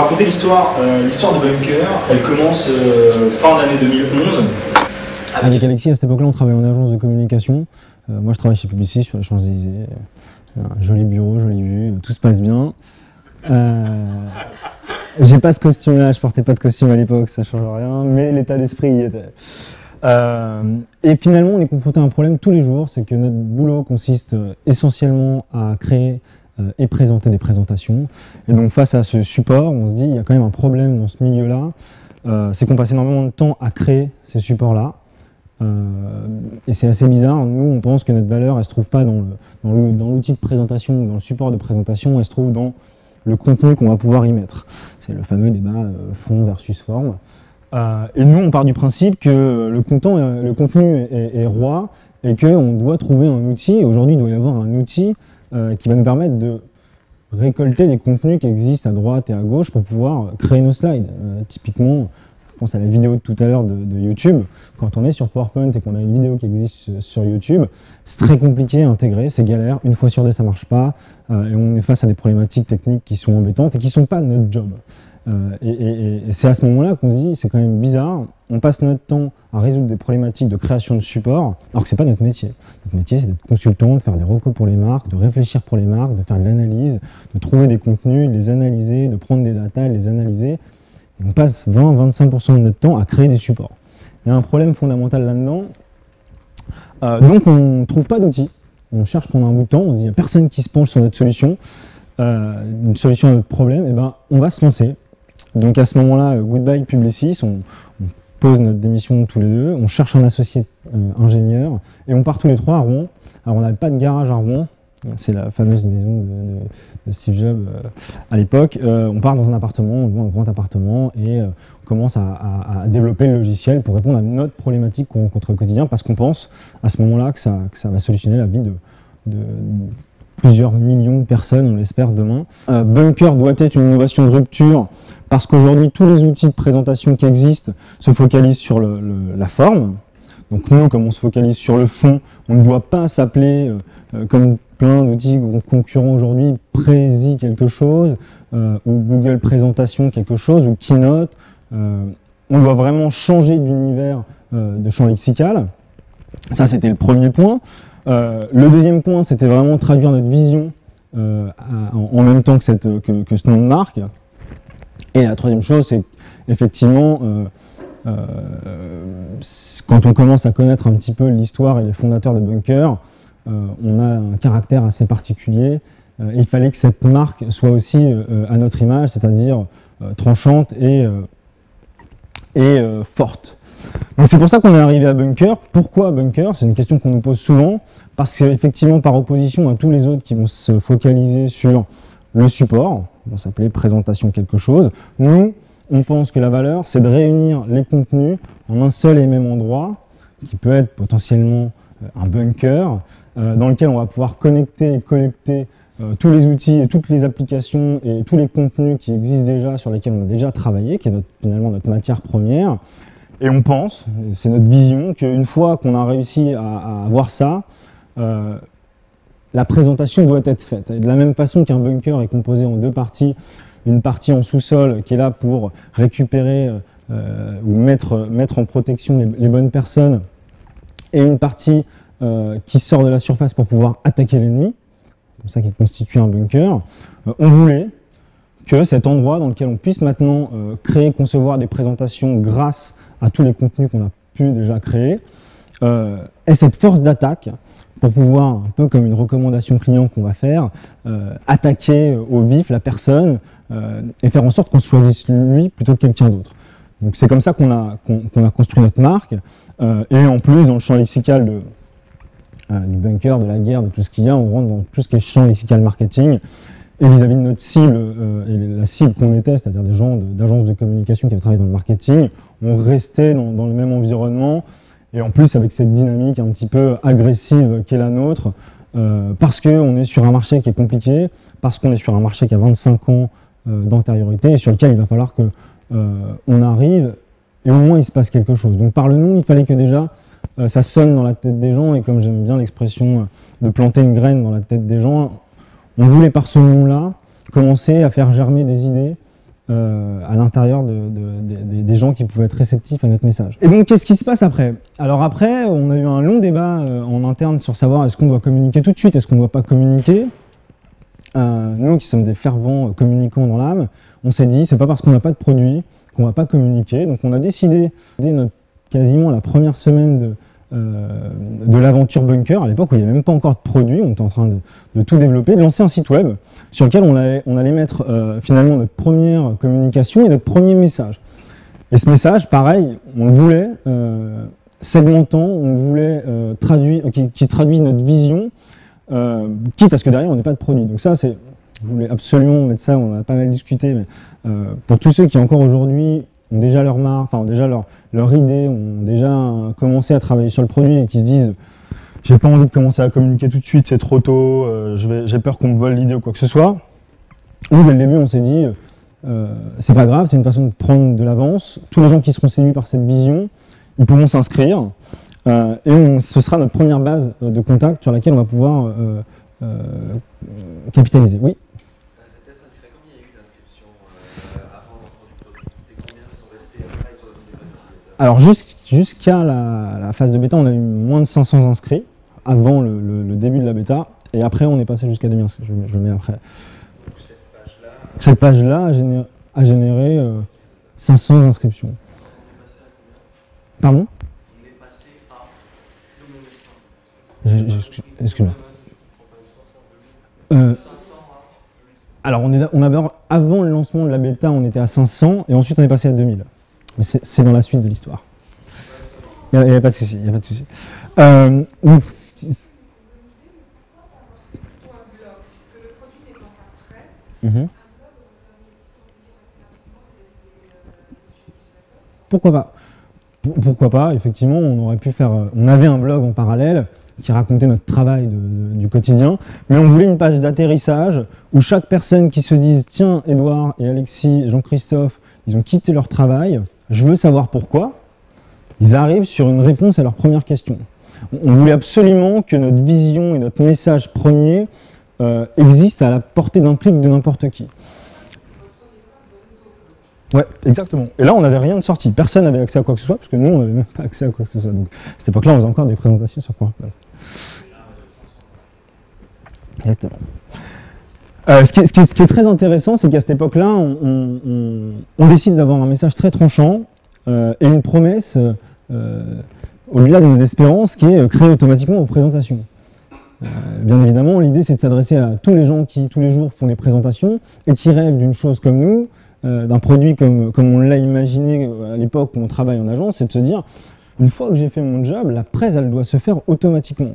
raconter l'histoire de Bunker. Elle commence fin d'année 2011. Avec Alexis, à cette époque-là, on travaillait en agence de communication. Moi, je travaille chez Publicis sur les Champs-Élysées. Un joli bureau, jolie vue, tout se passe bien. J'ai pas ce costume-là, je portais pas de costume à l'époque, ça change rien, mais l'état d'esprit y était. Et finalement, on est confronté à un problème tous les jours, c'est que notre boulot consiste essentiellement à créer et présenter des présentations. Et donc face à ce support, on se dit il y a quand même un problème dans ce milieu-là, c'est qu'on passe énormément de temps à créer ces supports-là. Et c'est assez bizarre, nous on pense que notre valeur elle se trouve pas dans l'outil de présentation ou dans le support de présentation, elle se trouve dans le contenu qu'on va pouvoir y mettre. C'est le fameux débat fond versus forme. Et nous on part du principe que le contenu est roi et qu'on doit trouver un outil. Aujourd'hui il doit y avoir un outil qui va nous permettre de récolter les contenus qui existent à droite et à gauche pour pouvoir créer nos slides. Typiquement, je pense à la vidéo de tout à l'heure de YouTube. Quand on est sur PowerPoint et qu'on a une vidéo qui existe sur YouTube, c'est très compliqué à intégrer, c'est galère. Une fois sur deux, ça marche pas. Et on est face à des problématiques techniques qui sont embêtantes et qui ne sont pas notre job. Et c'est à ce moment-là qu'on se dit, c'est quand même bizarre. On passe notre temps à résoudre des problématiques de création de support, alors que ce n'est pas notre métier. Notre métier, c'est d'être consultant, de faire des recos pour les marques, de réfléchir pour les marques, de faire de l'analyse, de trouver des contenus, de les analyser, de prendre des datas, de les analyser. Et on passe 20-25% de notre temps à créer des supports. Il y a un problème fondamental là-dedans. Donc on ne trouve pas d'outils. On cherche pendant un bout de temps, on se dit il n'y a personne qui se penche sur notre solution, une solution à notre problème, et ben on va se lancer. Donc à ce moment-là, goodbye Publicis, on pose notre démission tous les deux, on cherche un associé ingénieur, et on part tous les trois à Rouen. Alors on n'avait pas de garage à Rouen, c'est la fameuse maison de Steve Jobs à l'époque. On part dans un appartement, on loue un grand appartement, et on commence à développer le logiciel pour répondre à notre problématique qu'on rencontre au quotidien, parce qu'on pense à ce moment-là que ça va solutionner la vie de plusieurs millions de personnes, on l'espère demain. Bunker doit être une innovation de rupture, parce qu'aujourd'hui, tous les outils de présentation qui existent se focalisent sur la forme. Donc nous, comme on se focalise sur le fond, on ne doit pas s'appeler, comme plein d'outils concurrents aujourd'hui, Prezi quelque chose, ou Google Présentation quelque chose, ou Keynote. On doit vraiment changer d'univers de champ lexical. Ça, c'était le premier point. Le deuxième point, c'était vraiment traduire notre vision en même temps que ce nom de marque. Et la troisième chose, c'est effectivement, quand on commence à connaître un petit peu l'histoire et les fondateurs de Bunker, on a un caractère assez particulier. Il fallait que cette marque soit aussi à notre image, c'est-à-dire tranchante et forte. Donc c'est pour ça qu'on est arrivé à Bunker. Pourquoi Bunker? C'est une question qu'on nous pose souvent, parce qu'effectivement, par opposition à tous les autres qui vont se focaliser sur le support, on va s'appeler présentation quelque chose, nous, on pense que la valeur, c'est de réunir les contenus en un seul et même endroit, qui peut être potentiellement un bunker, dans lequel on va pouvoir connecter et collecter tous les outils et toutes les applications et tous les contenus qui existent déjà, sur lesquels on a déjà travaillé, qui est finalement notre matière première. Et on pense, c'est notre vision, qu'une fois qu'on a réussi à avoir ça, la présentation doit être faite. Et de la même façon qu'un bunker est composé en deux parties, une partie en sous-sol qui est là pour récupérer ou mettre en protection les bonnes personnes, et une partie qui sort de la surface pour pouvoir attaquer l'ennemi, comme ça qui constitue un bunker. On voulait que cet endroit dans lequel on puisse maintenant créer, concevoir des présentations grâce à tous les contenus qu'on a pu déjà créer, ait cette force d'attaque pour pouvoir, un peu comme une recommandation client qu'on va faire, attaquer au vif la personne et faire en sorte qu'on choisisse lui plutôt que quelqu'un d'autre. Donc c'est comme ça qu'on a construit notre marque, et en plus dans le champ lexical du bunker, de la guerre, de tout ce qu'il y a, on rentre dans tout ce qui est champ lexical marketing, et vis-à-vis de notre cible, et la cible qu'on était, c'est-à-dire des gens d'agences de communication qui avaient travaillé dans le marketing, on restait dans le même environnement, et en plus avec cette dynamique un petit peu agressive qui est la nôtre, parce qu'on est sur un marché qui est compliqué, parce qu'on est sur un marché qui a 25 ans d'antériorité, et sur lequel il va falloir qu'on arrive, et au moins il se passe quelque chose. Donc par le nom, il fallait que déjà ça sonne dans la tête des gens, et comme j'aime bien l'expression de planter une graine dans la tête des gens, on voulait par ce nom-là commencer à faire germer des idées à l'intérieur des gens qui pouvaient être réceptifs à notre message. Et donc, qu'est-ce qui se passe après? Alors après, on a eu un long débat en interne sur savoir est-ce qu'on doit communiquer tout de suite, est-ce qu'on ne doit pas communiquer. Nous qui sommes des fervents communicants dans l'âme, on s'est dit c'est pas parce qu'on n'a pas de produit qu'on va pas communiquer. Donc on a décidé, dès quasiment la première semaine de l'aventure Bunker, à l'époque où il n'y avait même pas encore de produit, on était en train de tout développer, de lancer un site web sur lequel on allait mettre finalement notre première communication et notre premier message. Et ce message, pareil, on le voulait segmentant, on voulait qui traduise notre vision, quitte à ce que derrière on n'ait pas de produit. Donc ça, je voulais absolument mettre ça, on en a pas mal discuté, mais pour tous ceux qui encore aujourd'hui ont déjà leur marque, enfin ont déjà leur idée, ont déjà commencé à travailler sur le produit et qui se disent j'ai pas envie de commencer à communiquer tout de suite, c'est trop tôt, j'ai peur qu'on me vole l'idée ou quoi que ce soit. Nous, dès le début, on s'est dit c'est pas grave, c'est une façon de prendre de l'avance. Tous les gens qui seront séduits par cette vision, ils pourront s'inscrire et ce sera notre première base de contact sur laquelle on va pouvoir capitaliser. Oui. C'est peut-être indiscret. Combien il y a eu d'inscriptions avant le lancement du produit et combien sont restés après sur le nombre des utilisateurs? Alors jusqu'à la phase de bêta, on a eu moins de 500 inscrits avant le début de la bêta et après on est passé jusqu'à 2000 inscrits. Je le mets après. Donc Cette page-là a généré 500 inscriptions. Pardon? on est passé à... Excuse-moi. Alors, avant le lancement de la bêta, on était à 500 et ensuite on est passé à 2000. Mais c'est dans la suite de l'histoire. Il n'y a pas de souci. Donc, pourquoi pas? Pourquoi pas? Effectivement, on avait un blog en parallèle qui racontait notre travail du quotidien, mais on voulait une page d'atterrissage où chaque personne qui se dise « Tiens, Edouard et Alexis et Jean-Christophe, ils ont quitté leur travail, je veux savoir pourquoi », ils arrivent sur une réponse à leur première question. On voulait absolument que notre vision et notre message premier existent à la portée d'un clic de n'importe qui. Ouais, exactement. Et là, on n'avait rien de sorti. Personne n'avait accès à quoi que ce soit, parce que nous, on n'avait même pas accès à quoi que ce soit. Donc, à cette époque-là, on faisait encore des présentations sur PowerPoint. Exactement. Ce qui est très intéressant, c'est qu'à cette époque-là, on décide d'avoir un message très tranchant et une promesse au-delà de nos espérances qui est créée automatiquement aux présentations. Bien évidemment, l'idée, c'est de s'adresser à tous les gens qui, tous les jours, font des présentations et qui rêvent d'une chose comme nous, d'un produit comme on l'a imaginé à l'époque où on travaille en agence, c'est de se dire, une fois que j'ai fait mon job, la presse, elle doit se faire automatiquement.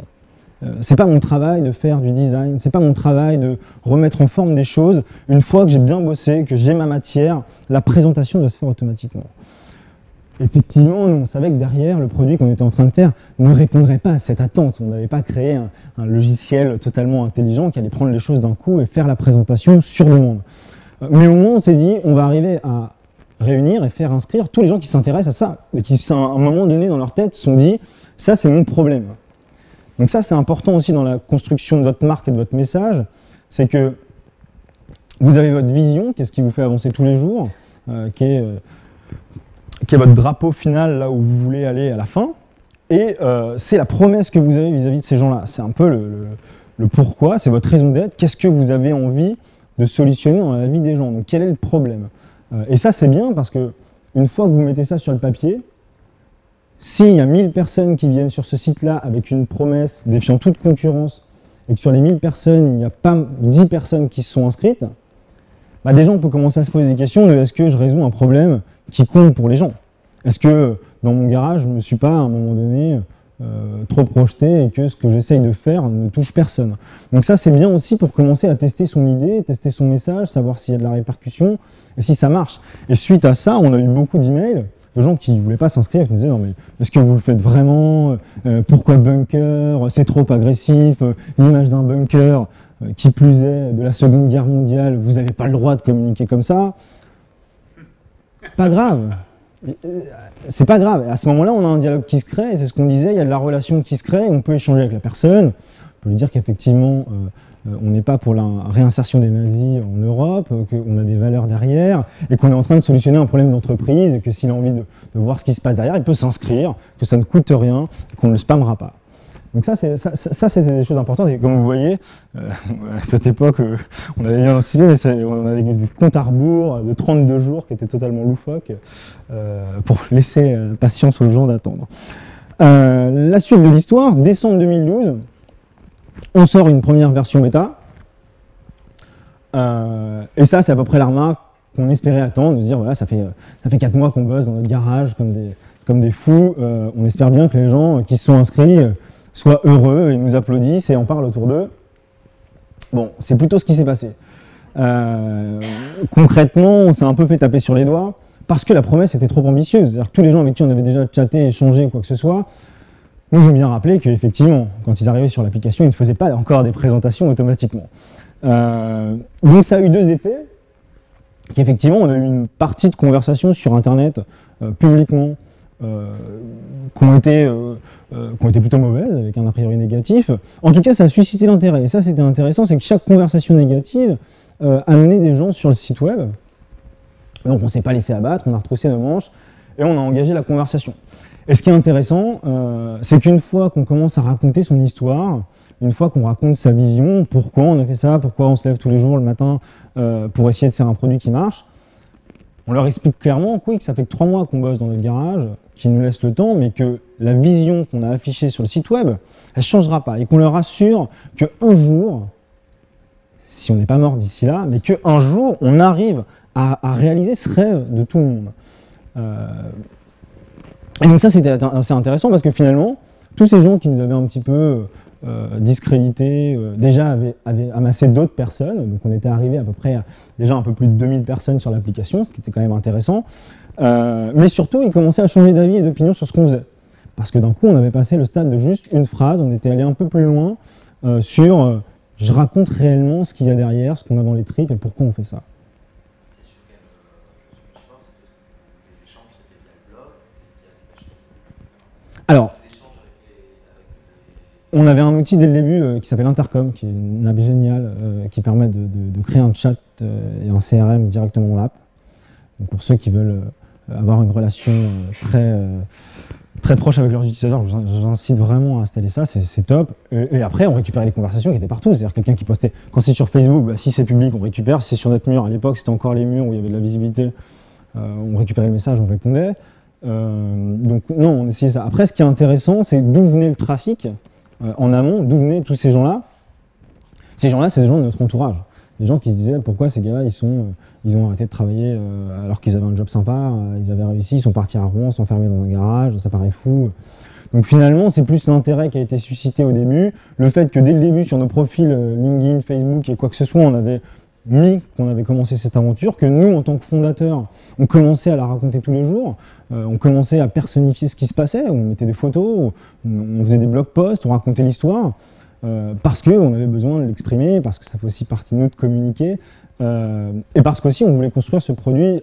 C'est pas mon travail de faire du design, c'est pas mon travail de remettre en forme des choses. Une fois que j'ai bien bossé, que j'ai ma matière, la présentation doit se faire automatiquement. Effectivement, nous, on savait que derrière, le produit qu'on était en train de faire ne répondrait pas à cette attente. On n'avait pas créé un logiciel totalement intelligent qui allait prendre les choses d'un coup et faire la présentation sur demande. Mais au moins, on s'est dit, on va arriver à réunir et faire inscrire tous les gens qui s'intéressent à ça et qui, à un moment donné dans leur tête, se sont dit « ça, c'est mon problème ». Donc ça, c'est important aussi dans la construction de votre marque et de votre message, c'est que vous avez votre vision, qu'est-ce qui vous fait avancer tous les jours, qui est votre drapeau final, là où vous voulez aller à la fin, et c'est la promesse que vous avez vis-à-vis de ces gens-là. C'est un peu le pourquoi, c'est votre raison d'être, qu'est-ce que vous avez envie de solutionner dans la vie des gens, donc quel est le problème. Et ça, c'est bien parce que une fois que vous mettez ça sur le papier, s'il y a 1000 personnes qui viennent sur ce site-là avec une promesse défiant toute concurrence et que sur les 1000 personnes, il n'y a pas 10 personnes qui se sont inscrites, bah déjà on peut commencer à se poser des questions de est-ce que je résous un problème qui compte pour les gens? Est-ce que dans mon garage, je ne me suis pas à un moment donné trop projeté et que ce que j'essaye de faire ne touche personne? Donc ça c'est bien aussi pour commencer à tester son idée, tester son message, savoir s'il y a de la répercussion et si ça marche. Et suite à ça, on a eu beaucoup d'emails de gens qui ne voulaient pas s'inscrire, qui nous disaient non mais est-ce que vous le faites vraiment? Pourquoi bunker? C'est trop agressif, l'image d'un bunker, qui plus est de la Seconde Guerre mondiale, vous n'avez pas le droit de communiquer comme ça. Pas grave. C'est pas grave. À ce moment-là, on a un dialogue qui se crée, et c'est ce qu'on disait, il y a de la relation qui se crée, on peut échanger avec la personne, peut lui dire qu'effectivement, on n'est pas pour la réinsertion des nazis en Europe, qu'on a des valeurs derrière, et qu'on est en train de solutionner un problème d'entreprise, et que s'il a envie de voir ce qui se passe derrière, il peut s'inscrire, que ça ne coûte rien, et qu'on ne le spammera pas. Donc ça, c'était des choses importantes, et comme vous voyez, à cette époque, on avait bien anticipé, mais on avait des comptes à rebours de 32 jours qui étaient totalement loufoques, pour laisser patience aux gens d'attendre. La suite de l'histoire, décembre 2012, on sort une première version bêta, et ça c'est à peu près la remarque qu'on espérait attendre, de se dire voilà, ça fait 4 mois qu'on bosse dans notre garage comme des fous, on espère bien que les gens qui se sont inscrits soient heureux et nous applaudissent et en parlent autour d'eux. Bon, c'est plutôt ce qui s'est passé. Concrètement, on s'est un peu fait taper sur les doigts, parce que la promesse était trop ambitieuse. C'est-à-dire que tous les gens avec qui on avait déjà chatté, échangé, quoi que ce soit, nous ont bien rappelé qu'effectivement, quand ils arrivaient sur l'application, ils ne faisaient pas encore des présentations automatiquement. Donc ça a eu deux effets. Qu'effectivement, on a eu une partie de conversation sur Internet, publiquement, qui ont été plutôt mauvaises, avec un a priori négatif. En tout cas, ça a suscité l'intérêt. Et ça, c'était intéressant, c'est que chaque conversation négative amenait des gens sur le site web. Donc on ne s'est pas laissé abattre, on a retroussé nos manches et on a engagé la conversation. Et ce qui est intéressant, c'est qu'une fois qu'on commence à raconter son histoire, une fois qu'on raconte sa vision, pourquoi on a fait ça, pourquoi on se lève tous les jours le matin pour essayer de faire un produit qui marche, on leur explique clairement oui, que ça fait que 3 mois qu'on bosse dans notre garage, qu'ils nous laissent le temps, mais que la vision qu'on a affichée sur le site web, elle ne changera pas. Et qu'on leur assure qu'un jour, si on n'est pas mort d'ici là, mais qu'un jour, on arrive à réaliser ce rêve de tout le monde. Et donc ça, c'était assez intéressant parce que finalement, tous ces gens qui nous avaient un petit peu discrédités, déjà avaient amassé d'autres personnes. Donc on était arrivé à peu près à déjà un peu plus de 2000 personnes sur l'application, ce qui était quand même intéressant. Mais surtout, ils commençaient à changer d'avis et d'opinion sur ce qu'on faisait. Parce que d'un coup, on avait passé le stade de juste une phrase, on était allé un peu plus loin sur je raconte réellement ce qu'il y a derrière, ce qu'on a dans les tripes et pourquoi on fait ça. Alors, on avait un outil dès le début qui s'appelle Intercom, qui est une app géniale, qui permet de créer un chat et un CRM directement dans l'app. Donc pour ceux qui veulent avoir une relation très proche avec leurs utilisateurs, je vous incite vraiment à installer ça, c'est top. Et après, on récupérait les conversations qui étaient partout. C'est-à-dire quelqu'un qui postait, quand c'est sur Facebook, bah, si c'est public, on récupère. Si c'est sur notre mur, à l'époque, c'était encore les murs où il y avait de la visibilité, on récupérait le message, on répondait. Donc non, on essayait ça. Après, ce qui est intéressant, c'est d'où venait le trafic en amont, d'où venaient tous ces gens-là. Ces gens-là, c'est des gens de notre entourage. Des gens qui se disaient pourquoi ces gars-là, ils ont arrêté de travailler alors qu'ils avaient un job sympa, ils avaient réussi, ils sont partis à Rouen, s'enfermer dans un garage, ça paraît fou. Donc finalement, c'est plus l'intérêt qui a été suscité au début, le fait que dès le début, sur nos profils LinkedIn, Facebook et quoi que ce soit, on avait mis qu'on avait commencé cette aventure, que nous, en tant que fondateurs, on commençait à la raconter tous les jours, on commençait à personnifier ce qui se passait, on mettait des photos, on faisait des blog posts, on racontait l'histoire, parce qu'on avait besoin de l'exprimer, parce que ça fait aussi partie de nous de communiquer, et parce qu'aussi on voulait construire ce produit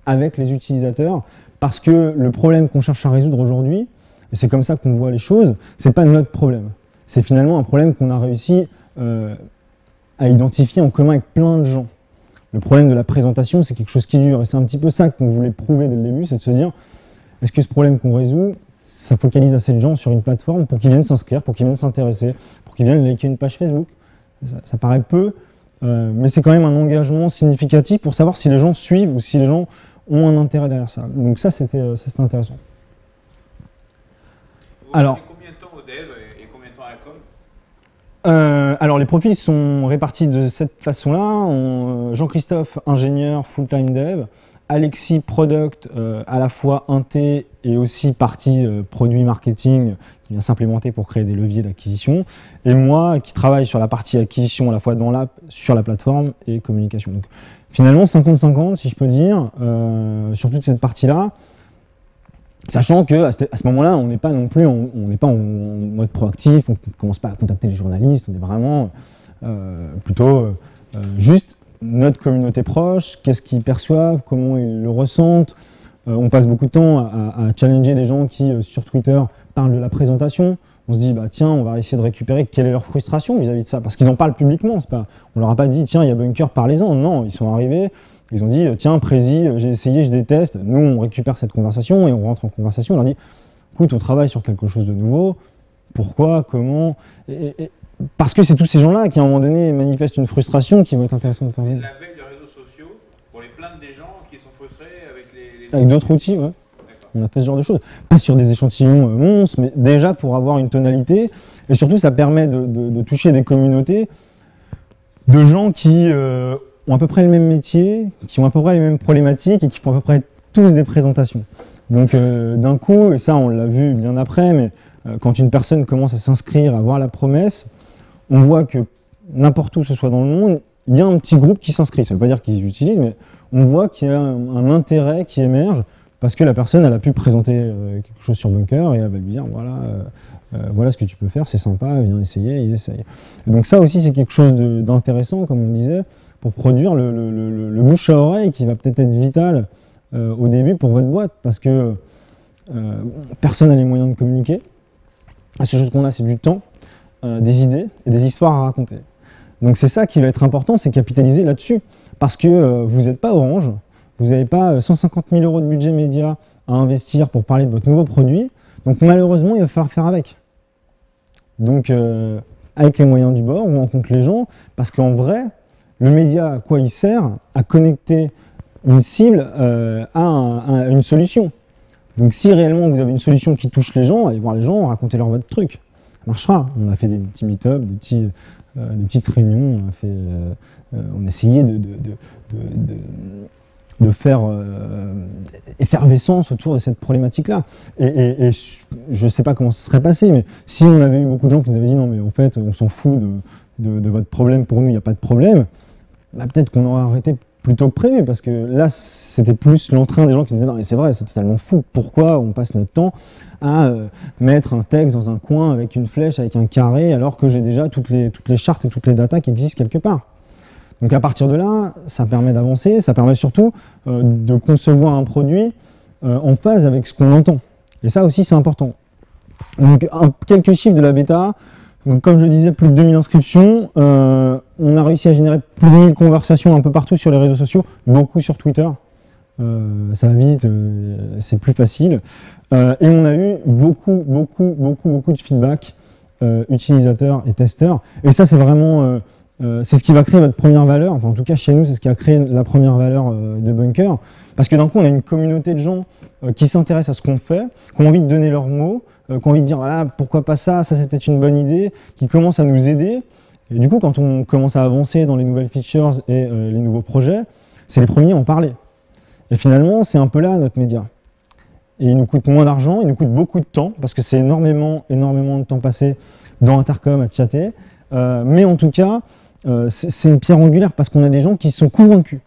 avec les utilisateurs, parce que le problème qu'on cherche à résoudre aujourd'hui, et c'est comme ça qu'on voit les choses, c'est pas notre problème. C'est finalement un problème qu'on a réussi à identifier en commun avec plein de gens. Le problème de la présentation, c'est quelque chose qui dure, et c'est un petit peu ça qu'on voulait prouver dès le début, c'est de se dire, est-ce que ce problème qu'on résout, ça focalise assez de gens sur une plateforme pour qu'ils viennent s'inscrire, pour qu'ils viennent s'intéresser, pour qu'ils viennent liker une page Facebook. Ça paraît peu, mais c'est quand même un engagement significatif pour savoir si les gens suivent ou si les gens ont un intérêt derrière ça. Donc ça, c'était intéressant. Alors, combien de temps au dev et combien de temps à la com? Alors les profils sont répartis de cette façon-là. Jean-Christophe, ingénieur, full-time dev. Alexis, product, à la fois inté et aussi partie produit marketing, qui vient s'implémenter pour créer des leviers d'acquisition. Et moi, qui travaille sur la partie acquisition à la fois dans l'app, sur la plateforme et communication. Donc finalement, 50-50, si je peux dire, sur toute cette partie-là. Sachant qu'à ce moment-là, on n'est pas non plus en mode proactif, on ne commence pas à contacter les journalistes, on est vraiment plutôt juste notre communauté proche, qu'est-ce qu'ils perçoivent, comment ils le ressentent. On passe beaucoup de temps à challenger des gens qui, sur Twitter, parlent de la présentation. on se dit, bah tiens, on va essayer de récupérer quelle est leur frustration vis-à-vis de ça, parce qu'ils en parlent publiquement, c'est pas, on leur a pas dit, tiens, il y a Bunker, parlez-en. Non, ils sont arrivés, ils ont dit, tiens, Prési, j'ai essayé, je déteste. Nous, on récupère cette conversation et on rentre en conversation, on leur dit, écoute, on travaille sur quelque chose de nouveau, pourquoi, comment, parce que c'est tous ces gens-là qui, à un moment donné, manifestent une frustration qui vont être intéressants de faire. La veille de réseaux sociaux, pour les plaindre des gens qui sont frustrés avec les... Avec d'autres outils, ouais. On a fait ce genre de choses. Pas sur des échantillons monstres, mais déjà pour avoir une tonalité. Et surtout, ça permet de toucher des communautés de gens qui ont à peu près le même métier, qui ont à peu près les mêmes problématiques et qui font à peu près tous des présentations. Donc d'un coup, et ça on l'a vu bien après, mais quand une personne commence à s'inscrire, à voir la promesse, on voit que n'importe où ce soit dans le monde, il y a un petit groupe qui s'inscrit. Ça ne veut pas dire qu'ils utilisent, mais on voit qu'il y a un intérêt qui émerge parce que la personne elle a pu présenter quelque chose sur Bunker et elle va lui dire voilà, voilà ce que tu peux faire, c'est sympa, viens essayer, ils essayent. Et donc ça aussi c'est quelque chose d'intéressant, comme on disait, pour produire le bouche à oreille qui va peut-être être vital au début pour votre boîte, parce que personne n'a les moyens de communiquer. La seule chose qu'on a, c'est du temps, des idées et des histoires à raconter. Donc c'est ça qui va être important, c'est capitaliser là-dessus, parce que vous n'êtes pas Orange, vous n'avez pas 150 000 € de budget média à investir pour parler de votre nouveau produit, donc malheureusement, il va falloir faire avec. Donc avec les moyens du bord, on rencontre les gens, parce qu'en vrai, le média, à quoi il sert? À connecter une cible à une solution. Donc si réellement vous avez une solution qui touche les gens, allez voir les gens, racontez-leur votre truc. Ça marchera. On a fait des petits meet-up, des petites réunions, on a essayé de faire effervescence autour de cette problématique-là. Et je ne sais pas comment ça serait passé, mais si on avait eu beaucoup de gens qui nous avaient dit non mais en fait on s'en fout de votre problème, pour nous il n'y a pas de problème, bah, peut-être qu'on aurait arrêté plus tôt que prévu, parce que là c'était plus l'entrain des gens qui disaient non mais c'est vrai, c'est totalement fou, pourquoi on passe notre temps à mettre un texte dans un coin avec une flèche, avec un carré, alors que j'ai déjà toutes les chartes et toutes les datas qui existent quelque part. Donc à partir de là, ça permet d'avancer, ça permet surtout de concevoir un produit en phase avec ce qu'on entend. Et ça aussi c'est important. Donc quelques chiffres de la bêta. Donc, comme je le disais, plus de 2000 inscriptions. On a réussi à générer plus de 1000 conversations un peu partout sur les réseaux sociaux, beaucoup sur Twitter. Ça va vite, c'est plus facile. Et on a eu beaucoup de feedback utilisateurs et testeurs. Et ça, c'est vraiment, c'est ce qui va créer votre première valeur. Enfin, en tout cas, chez nous, c'est ce qui a créé la première valeur de Bunker. Parce que d'un coup, on a une communauté de gens qui s'intéressent à ce qu'on fait, qui ont envie de donner leurs mots, qui ont envie de dire voilà, pourquoi pas ça, ça c'est peut-être une bonne idée, qui commencent à nous aider. Et du coup, quand on commence à avancer dans les nouvelles features et les nouveaux projets, c'est les premiers à en parler. Et finalement, c'est un peu là notre média. Et il nous coûte moins d'argent, il nous coûte beaucoup de temps, parce que c'est énormément de temps passé dans Intercom à chatter. Mais en tout cas, c'est une pierre angulaire, parce qu'on a des gens qui sont convaincus.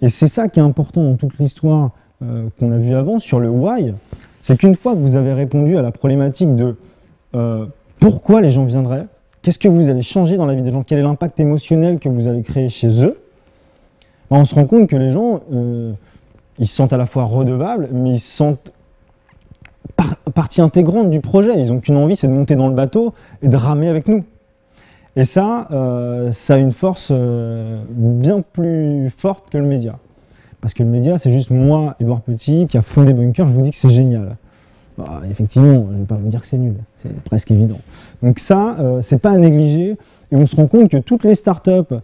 Et c'est ça qui est important dans toute l'histoire qu'on a vue avant, sur le why. C'est qu'une fois que vous avez répondu à la problématique de pourquoi les gens viendraient, qu'est-ce que vous allez changer dans la vie des gens, quel est l'impact émotionnel que vous allez créer chez eux, ben on se rend compte que les gens, ils se sentent à la fois redevables, mais ils se sentent partie intégrante du projet. Ils n'ont qu'une envie, c'est de monter dans le bateau et de ramer avec nous. Et ça, ça a une force bien plus forte que le média. Parce que le média, c'est juste moi, Édouard Petit, qui a fondé Bunker, je vous dis que c'est génial. Bah, effectivement, je ne vais pas vous dire que c'est nul, c'est presque évident. Donc ça, c'est pas à négliger, et on se rend compte que toutes les startups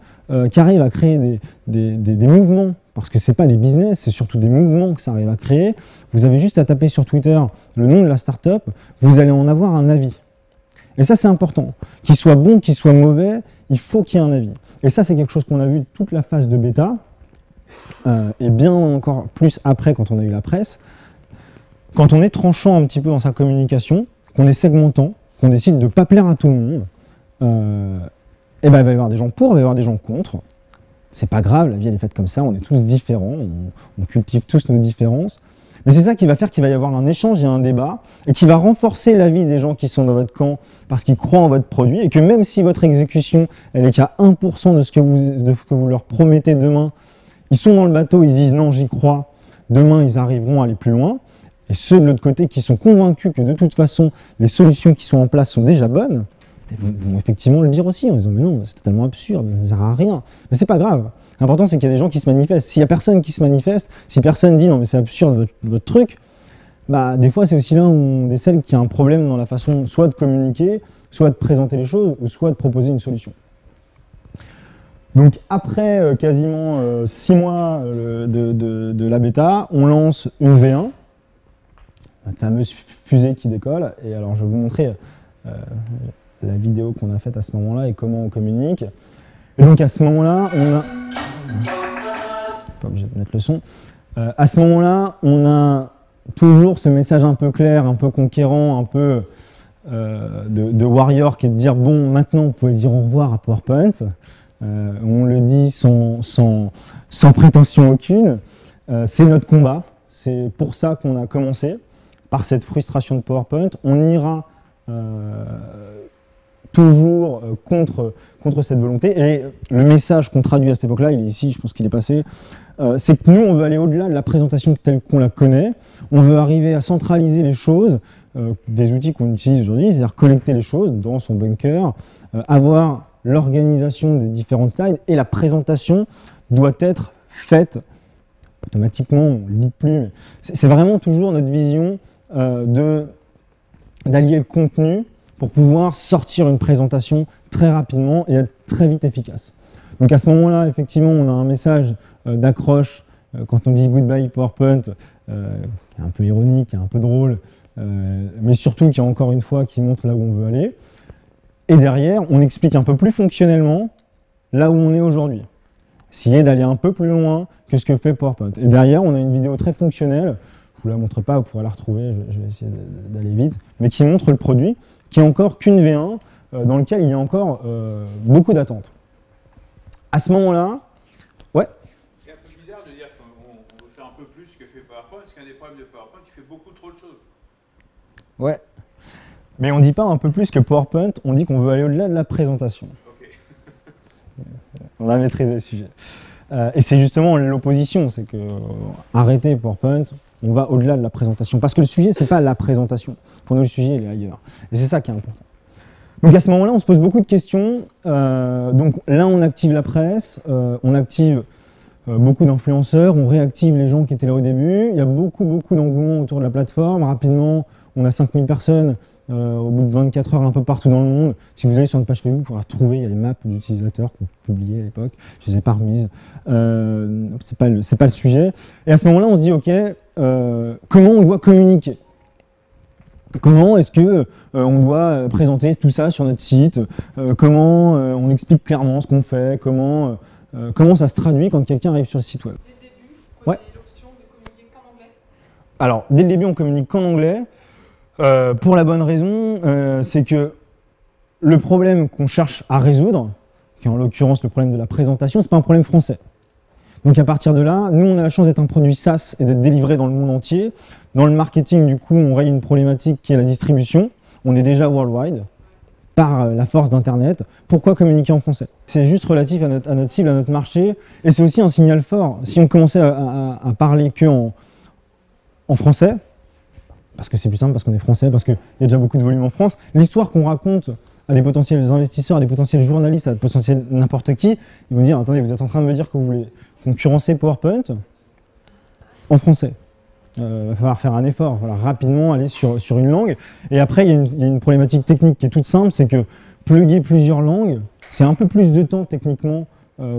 qui arrivent à créer des mouvements, parce que c'est pas des business, c'est surtout des mouvements que ça arrive à créer, vous avez juste à taper sur Twitter le nom de la startup, vous allez en avoir un avis. Et ça, c'est important. Qu'il soit bon, qu'il soit mauvais, il faut qu'il y ait un avis. Et ça, c'est quelque chose qu'on a vu toute la phase de bêta, et bien encore plus après quand on a eu la presse. Quand on est tranchant un petit peu dans sa communication, qu'on est segmentant, qu'on décide de ne pas plaire à tout le monde, et ben, il va y avoir des gens pour, il va y avoir des gens contre. C'est pas grave, la vie elle est faite comme ça, on est tous différents, on cultive tous nos différences. Mais c'est ça qui va faire qu'il va y avoir un échange et un débat, et qui va renforcer la vie des gens qui sont dans votre camp, parce qu'ils croient en votre produit, et que même si votre exécution elle est qu'à 1% de ce que vous leur promettez demain, ils sont dans le bateau, ils se disent non j'y crois, demain ils arriveront à aller plus loin. et ceux de l'autre côté qui sont convaincus que de toute façon, les solutions qui sont en place sont déjà bonnes, vont effectivement le dire aussi en disant mais non, c'est totalement absurde, ça ne sert à rien. Mais c'est pas grave. L'important c'est qu'il y a des gens qui se manifestent. S'il y a personne qui se manifeste, si personne dit non mais c'est absurde votre truc, bah des fois c'est aussi là où on décèle qu'il y a un problème dans la façon soit de communiquer, soit de présenter les choses, ou soit de proposer une solution. Donc après quasiment 6 mois de la bêta, on lance une V1, notre fameuse fusée qui décolle. Et alors je vais vous montrer la vidéo qu'on a faite à ce moment-là et comment on communique. Et donc à ce moment-là, on a... Pas obligé de mettre le son. À ce moment-là, on a toujours ce message un peu clair, un peu conquérant, un peu de warrior qui est de dire bon, maintenant vous pouvez dire au revoir à PowerPoint. On le dit sans prétention aucune. C'est notre combat. C'est pour ça qu'on a commencé, par cette frustration de PowerPoint. On ira toujours contre cette volonté. Et le message qu'on traduit à cette époque-là, il est ici, je pense qu'il est passé, c'est que nous, on veut aller au-delà de la présentation telle qu'on la connaît. On veut arriver à centraliser les choses, des outils qu'on utilise aujourd'hui, c'est-à-dire collecter les choses dans son bunker, avoir l'organisation des différentes slides, et la présentation doit être faite automatiquement, on ne le dit plus, mais c'est vraiment toujours notre vision d'allier le contenu pour pouvoir sortir une présentation très rapidement et être très vite efficace. Donc à ce moment-là, effectivement, on a un message d'accroche quand on dit Goodbye PowerPoint, qui est un peu ironique, qui est un peu drôle, mais surtout qui, encore une fois, qui montre là où on veut aller. Et derrière, on explique un peu plus fonctionnellement là où on est aujourd'hui. Essayer d'aller un peu plus loin que ce que fait PowerPoint. Et derrière, on a une vidéo très fonctionnelle, je ne vous la montre pas, vous pourrez la retrouver, je vais essayer d'aller vite, mais qui montre le produit, qui est encore qu'une V1, dans lequel il y a encore beaucoup d'attentes. À ce moment-là, ouais. C'est un peu bizarre de dire qu'on veut faire un peu plus que fait PowerPoint, parce qu'un des problèmes de PowerPoint, il fait beaucoup trop de choses. Ouais. Mais on ne dit pas un peu plus que PowerPoint, on dit qu'on veut aller au-delà de la présentation. Okay. On a maîtrisé le sujet. Et c'est justement l'opposition, c'est que arrêtez PowerPoint, on va au-delà de la présentation. Parce que le sujet, ce n'est pas la présentation. Pour nous, le sujet, il est ailleurs. Et c'est ça qui est important. Donc à ce moment-là, on se pose beaucoup de questions. Donc là, on active la presse, on active beaucoup d'influenceurs, on réactive les gens qui étaient là au début. Il y a beaucoup d'engouement autour de la plateforme. Rapidement, on a 5000 personnes au bout de 24 heures un peu partout dans le monde. Si vous allez sur notre page Facebook, vous pourrez retrouver, il y a les maps d'utilisateurs qu'on publiait à l'époque. Je les ai pas remises. C'est pas le sujet. Et à ce moment-là, on se dit, OK, comment on doit communiquer ? Comment est-ce qu'on doit présenter tout ça sur notre site? Comment on explique clairement ce qu'on fait? Comment ça se traduit quand quelqu'un arrive sur le site web? Dès le début, vous avez l'option de communiquer qu'en anglais? Alors, dès le début, on communique qu'en anglais. Pour la bonne raison, c'est que le problème qu'on cherche à résoudre, qui est en l'occurrence le problème de la présentation, c'est pas un problème français. Donc à partir de là, nous on a la chance d'être un produit SaaS et d'être délivré dans le monde entier. Dans le marketing, du coup, on règle une problématique qui est la distribution. On est déjà worldwide par la force d'Internet. Pourquoi communiquer en français? C'est juste relatif à notre cible, à notre marché, et c'est aussi un signal fort. Si on commençait à parler que en français, parce que c'est plus simple, parce qu'on est français, parce qu'il y a déjà beaucoup de volume en France, l'histoire qu'on raconte à des potentiels investisseurs, à des potentiels journalistes, à des potentiels n'importe qui, ils vont dire, attendez, vous êtes en train de me dire que vous voulez concurrencer PowerPoint en français. Il va falloir faire un effort, il va falloir rapidement aller sur une langue. Et après, il y a une problématique technique qui est toute simple, c'est que plugger plusieurs langues, c'est un peu plus de temps techniquement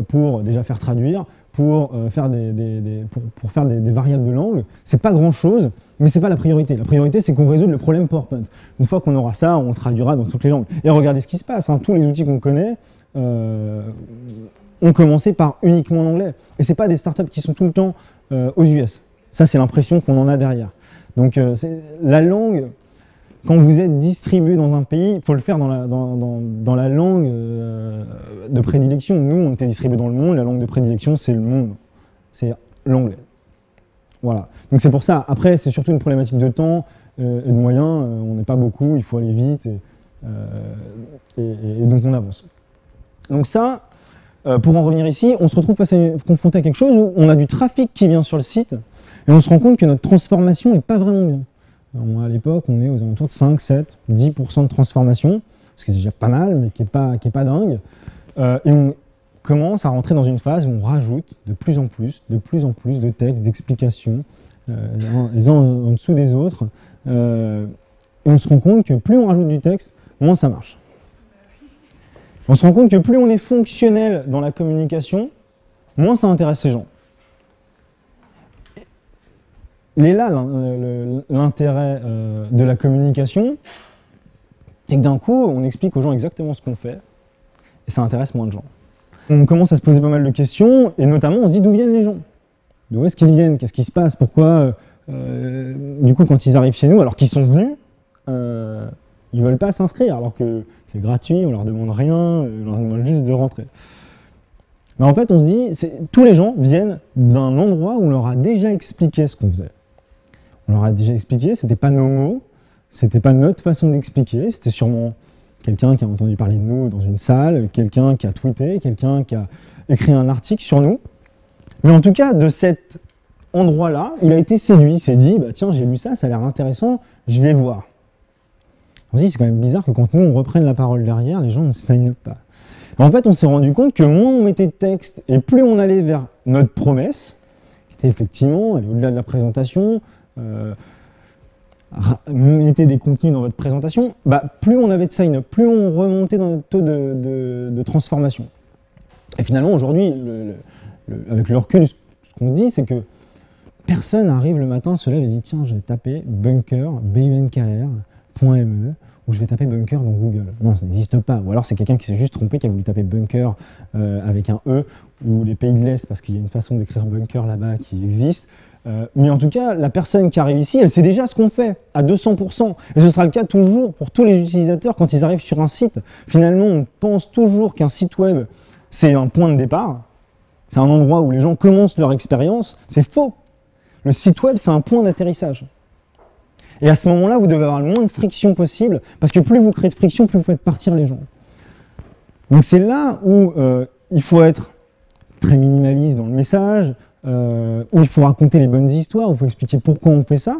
pour déjà faire traduire, pour faire des variables de langue. C'est pas grand-chose, mais c'est pas la priorité. La priorité, c'est qu'on résout le problème PowerPoint. Une fois qu'on aura ça, on traduira dans toutes les langues. Et regardez ce qui se passe, hein. Tous les outils qu'on connaît ont commencé par uniquement l'anglais. Et c'est pas des startups qui sont tout le temps aux US. Ça, c'est l'impression qu'on en a derrière. Donc, la langue, quand vous êtes distribué dans un pays, il faut le faire dans la langue de prédilection. Nous, on était distribués dans le monde, la langue de prédilection, c'est le monde. C'est l'anglais. Voilà. Donc, c'est pour ça. Après, c'est surtout une problématique de temps et de moyens. On n'est pas beaucoup, il faut aller vite. Et donc, on avance. Donc ça, pour en revenir ici, on se retrouve confronté à quelque chose où on a du trafic qui vient sur le site. Et on se rend compte que notre transformation n'est pas vraiment bien. Alors, à l'époque, on est aux alentours de 5, 7, 10% de transformation, ce qui est déjà pas mal, mais qui n'est pas dingue. Et on commence à rentrer dans une phase où on rajoute de plus en plus de textes, d'explications, les uns en dessous des autres. Et on se rend compte que plus on rajoute du texte, moins ça marche. On se rend compte que plus on est fonctionnel dans la communication, moins ça intéresse les gens. Il est là l'intérêt de la communication, c'est que d'un coup, on explique aux gens exactement ce qu'on fait, et ça intéresse moins de gens. On commence à se poser pas mal de questions, et notamment on se dit d'où viennent les gens. D'où est-ce qu'ils viennent? Qu'est-ce qui se passe? Pourquoi, du coup, quand ils arrivent chez nous, alors qu'ils sont venus, ils ne veulent pas s'inscrire, alors que c'est gratuit, on leur demande rien, on leur demande juste de rentrer. Mais en fait, on se dit, tous les gens viennent d'un endroit où on leur a déjà expliqué ce qu'on faisait. On leur a déjà expliqué, c'était pas nos mots, c'était pas notre façon d'expliquer, c'était sûrement quelqu'un qui a entendu parler de nous dans une salle, quelqu'un qui a tweeté, quelqu'un qui a écrit un article sur nous. Mais en tout cas, de cet endroit-là, il a été séduit, il s'est dit, bah, tiens, j'ai lu ça, ça a l'air intéressant, je vais voir. On se dit, c'est quand même bizarre que quand nous, on reprenne la parole derrière, les gens ne signent pas. Et en fait, on s'est rendu compte que moins on mettait de texte et plus on allait vers notre promesse, qui était effectivement aller au-delà de la présentation, mettez des contenus dans votre présentation, bah, plus on avait de sign-up, plus on remontait dans notre taux de transformation. Et finalement, aujourd'hui, avec le recul, ce qu'on se dit, c'est que personne n'arrive le matin, se lève et dit « Tiens, je vais taper bunker, bunkr.me, ou je vais taper bunker dans Google ». Non, ça n'existe pas. Ou alors c'est quelqu'un qui s'est juste trompé, qui a voulu taper bunker avec un E, ou les pays de l'Est, parce qu'il y a une façon d'écrire bunker là-bas qui existe. Mais en tout cas, la personne qui arrive ici, elle sait déjà ce qu'on fait, à 200%. Et ce sera le cas toujours pour tous les utilisateurs quand ils arrivent sur un site. Finalement, on pense toujours qu'un site web, c'est un point de départ. C'est un endroit où les gens commencent leur expérience. C'est faux. Le site web, c'est un point d'atterrissage. Et à ce moment-là, vous devez avoir le moins de friction possible, parce que plus vous créez de friction, plus vous faites partir les gens. Donc c'est là où il faut être très minimaliste dans le message, où il faut raconter les bonnes histoires, où il faut expliquer pourquoi on fait ça,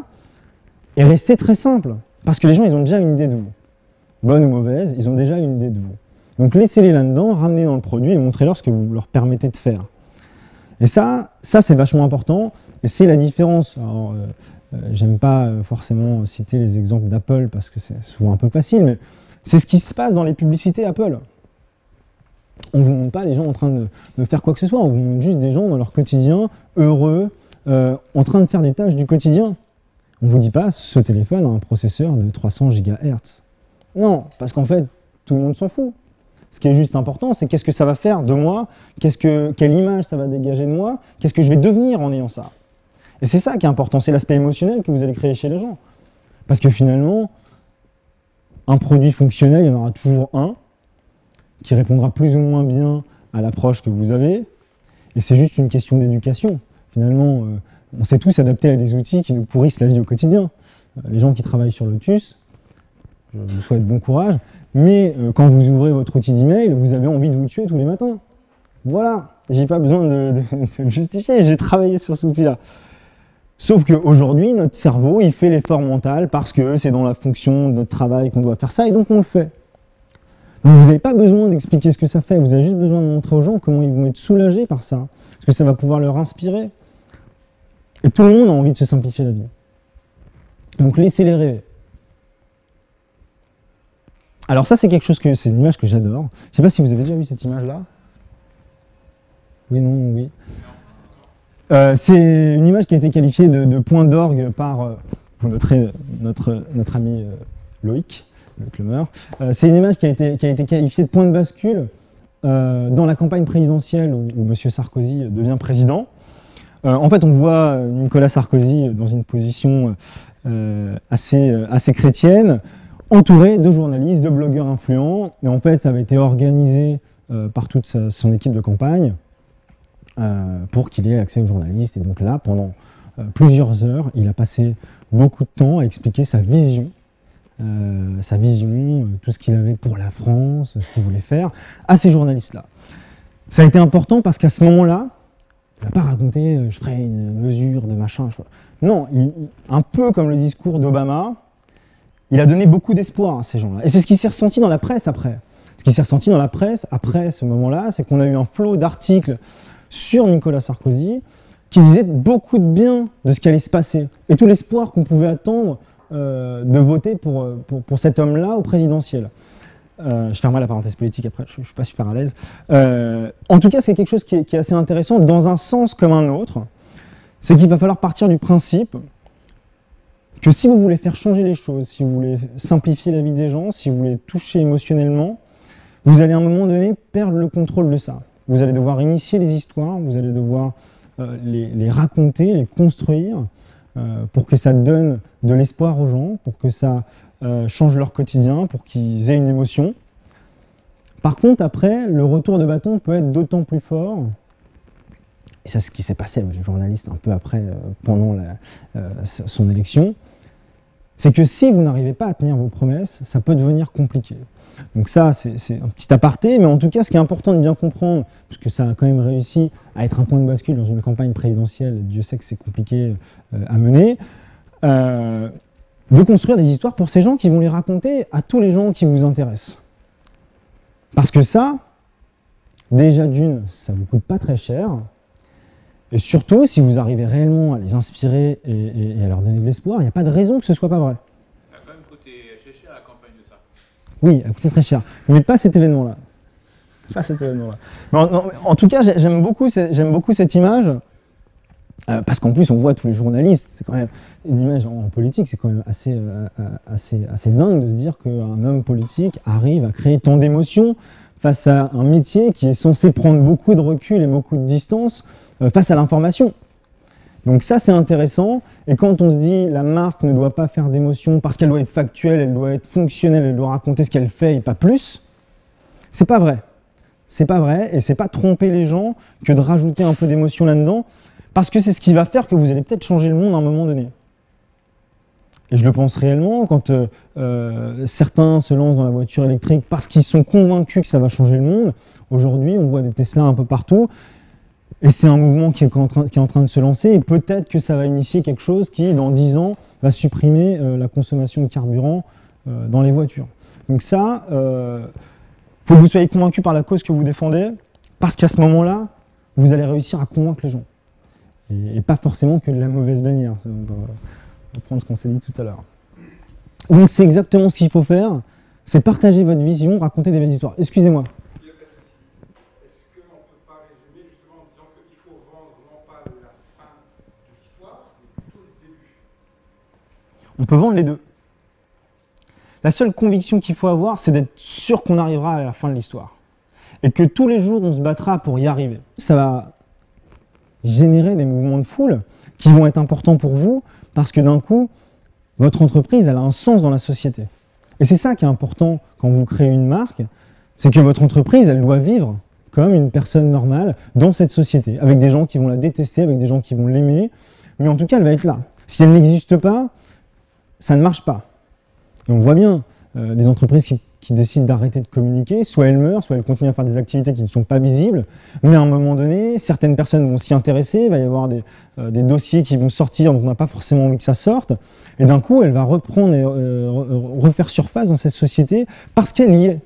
et rester très simple, parce que les gens, ils ont déjà une idée de vous. Bonne ou mauvaise, ils ont déjà une idée de vous. Donc laissez-les là-dedans, ramenez dans le produit et montrez-leur ce que vous leur permettez de faire. Et ça c'est vachement important, et c'est la différence. Alors, j'aime pas forcément citer les exemples d'Apple, parce que c'est souvent un peu facile, mais c'est ce qui se passe dans les publicités Apple. On ne vous montre pas les gens en train de faire quoi que ce soit, on vous montre juste des gens dans leur quotidien, heureux, en train de faire des tâches du quotidien. On ne vous dit pas, ce téléphone a un processeur de 300 GHz. Non, parce qu'en fait, tout le monde s'en fout. Ce qui est juste important, c'est qu'est-ce que ça va faire de moi, quelle image ça va dégager de moi, qu'est-ce que je vais devenir en ayant ça. Et c'est ça qui est important, c'est l'aspect émotionnel que vous allez créer chez les gens. Parce que finalement, un produit fonctionnel, il y en aura toujours un qui répondra plus ou moins bien à l'approche que vous avez, et c'est juste une question d'éducation. Finalement, on sait tous s'adapter à des outils qui nous pourrissent la vie au quotidien. Les gens qui travaillent sur Lotus, je vous souhaite bon courage, mais quand vous ouvrez votre outil d'email, vous avez envie de vous tuer tous les matins. Voilà, j'ai pas besoin de le justifier, j'ai travaillé sur cet outil-là. Sauf qu'aujourd'hui, notre cerveau, il fait l'effort mental parce que c'est dans la fonction de notre travail qu'on doit faire ça, et donc on le fait. Donc vous n'avez pas besoin d'expliquer ce que ça fait, vous avez juste besoin de montrer aux gens comment ils vont être soulagés par ça, parce que ça va pouvoir leur inspirer. Et tout le monde a envie de se simplifier la vie. Donc laissez-les rêver. Alors ça, c'est quelque chose que, c'est une image que j'adore. Je ne sais pas si vous avez déjà vu cette image-là. Oui, non, oui. C'est une image qui a été qualifiée de point d'orgue par, vous noterez, notre ami Loïc, le Clemmer. C'est une image qui a été qualifiée de point de bascule dans la campagne présidentielle où M. Sarkozy devient président. En fait, on voit Nicolas Sarkozy dans une position assez chrétienne, entouré de journalistes, de blogueurs influents. Et en fait, ça avait été organisé par toute son équipe de campagne pour qu'il ait accès aux journalistes. Et donc là, pendant plusieurs heures, il a passé beaucoup de temps à expliquer sa vision, tout ce qu'il avait pour la France, ce qu'il voulait faire, à ces journalistes-là. Ça a été important parce qu'à ce moment-là, Il va pas raconter je ferai une mesure de machin. Non, un peu comme le discours d'Obama, il a donné beaucoup d'espoir à ces gens-là. Et c'est ce qui s'est ressenti dans la presse après. Ce qui s'est ressenti dans la presse après ce moment-là, c'est qu'on a eu un flot d'articles sur Nicolas Sarkozy qui disaient beaucoup de bien de ce qui allait se passer et tout l'espoir qu'on pouvait attendre de voter pour cet homme-là au présidentiel. Je fermerai la parenthèse politique après, je ne suis pas super à l'aise. En tout cas, c'est quelque chose qui est assez intéressant dans un sens comme un autre. C'est qu'il va falloir partir du principe que si vous voulez faire changer les choses, si vous voulez simplifier la vie des gens, si vous voulez toucher émotionnellement, vous allez à un moment donné perdre le contrôle de ça. Vous allez devoir initier les histoires, vous allez devoir les raconter, les construire pour que ça donne de l'espoir aux gens, pour que ça change leur quotidien, pour qu'ils aient une émotion. Par contre, après, le retour de bâton peut être d'autant plus fort, et c'est ce qui s'est passé avec le journaliste un peu après, pendant son élection, c'est que si vous n'arrivez pas à tenir vos promesses, ça peut devenir compliqué. Donc ça, c'est un petit aparté, mais en tout cas, ce qui est important de bien comprendre, puisque ça a quand même réussi à être un point de bascule dans une campagne présidentielle, Dieu sait que c'est compliqué à mener, de construire des histoires pour ces gens qui vont les raconter à tous les gens qui vous intéressent. Parce que ça, déjà d'une, ça ne vous coûte pas très cher, et surtout, si vous arrivez réellement à les inspirer et à leur donner de l'espoir, il n'y a pas de raison que ce ne soit pas vrai. Ça a quand même coûté assez cher la campagne de ça. Oui, elle a coûté très cher, mais pas cet événement-là. Pas cet événement-là. Mais en tout cas, j'aime beaucoup cette image, parce qu'en plus, on voit tous les journalistes, c'est quand même une image en politique, c'est quand même assez dingue de se dire qu'un homme politique arrive à créer tant d'émotions face à un métier qui est censé prendre beaucoup de recul et beaucoup de distance face à l'information. Donc ça, c'est intéressant. Et quand on se dit la marque ne doit pas faire d'émotion parce qu'elle doit être factuelle, elle doit être fonctionnelle, elle doit raconter ce qu'elle fait et pas plus, c'est pas vrai. C'est pas vrai et c'est pas tromper les gens que de rajouter un peu d'émotion là-dedans parce que c'est ce qui va faire que vous allez peut-être changer le monde à un moment donné. Et je le pense réellement quand certains se lancent dans la voiture électrique parce qu'ils sont convaincus que ça va changer le monde. Aujourd'hui, on voit des Tesla un peu partout. Et c'est un mouvement qui est en train de se lancer et peut-être que ça va initier quelque chose qui, dans 10 ans, va supprimer la consommation de carburant dans les voitures. Donc ça, faut que vous soyez convaincu par la cause que vous défendez, parce qu'à ce moment-là, vous allez réussir à convaincre les gens. Et pas forcément que de la mauvaise manière. On va reprendre ce qu'on s'est dit tout à l'heure. Donc c'est exactement ce qu'il faut faire, c'est partager votre vision, raconter des belles histoires. Excusez-moi. On peut vendre les deux. La seule conviction qu'il faut avoir, c'est d'être sûr qu'on arrivera à la fin de l'histoire. Et que tous les jours, on se battra pour y arriver. Ça va générer des mouvements de foule qui vont être importants pour vous, parce que d'un coup, votre entreprise, elle a un sens dans la société. Et c'est ça qui est important quand vous créez une marque, c'est que votre entreprise, elle doit vivre comme une personne normale dans cette société, avec des gens qui vont la détester, avec des gens qui vont l'aimer, mais en tout cas, elle va être là. Si elle n'existe pas, ça ne marche pas. Et on voit bien des entreprises qui décident d'arrêter de communiquer, soit elles meurent, soit elles continuent à faire des activités qui ne sont pas visibles, mais à un moment donné, certaines personnes vont s'y intéresser, il va y avoir des dossiers qui vont sortir dont on n'a pas forcément envie que ça sorte, et d'un coup, elle va reprendre et refaire surface dans cette société parce qu'elle y est,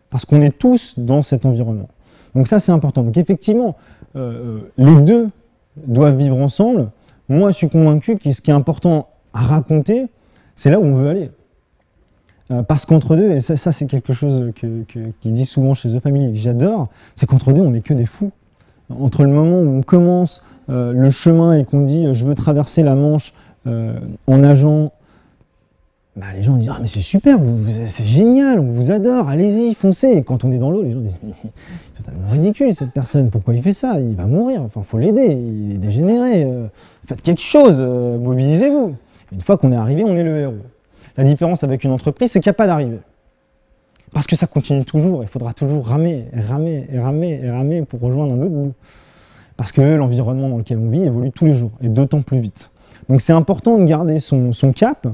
parce qu'on est tous dans cet environnement. Donc ça, c'est important. Donc effectivement, les deux doivent vivre ensemble. Moi, je suis convaincu que ce qui est important à raconter, c'est là où on veut aller. Parce qu'entre deux, et ça c'est quelque chose qu'ils disent souvent chez The Family et que j'adore, c'est qu'entre deux, on n'est que des fous. Entre le moment où on commence le chemin et qu'on dit « je veux traverser la Manche en nageant », bah, les gens disent « ah mais c'est super, c'est génial, on vous adore, allez-y, foncez ». Et quand on est dans l'eau, les gens disent « mais c'est totalement ridicule cette personne, pourquoi il fait ça? Il va mourir, enfin il faut l'aider, il est dégénéré, faites quelque chose, mobilisez-vous ». Une fois qu'on est arrivé, on est le héros. La différence avec une entreprise, c'est qu'il n'y a pas d'arrivée. Parce que ça continue toujours, il faudra toujours ramer pour rejoindre un autre bout. Parce que l'environnement dans lequel on vit évolue tous les jours, et d'autant plus vite. Donc c'est important de garder son cap,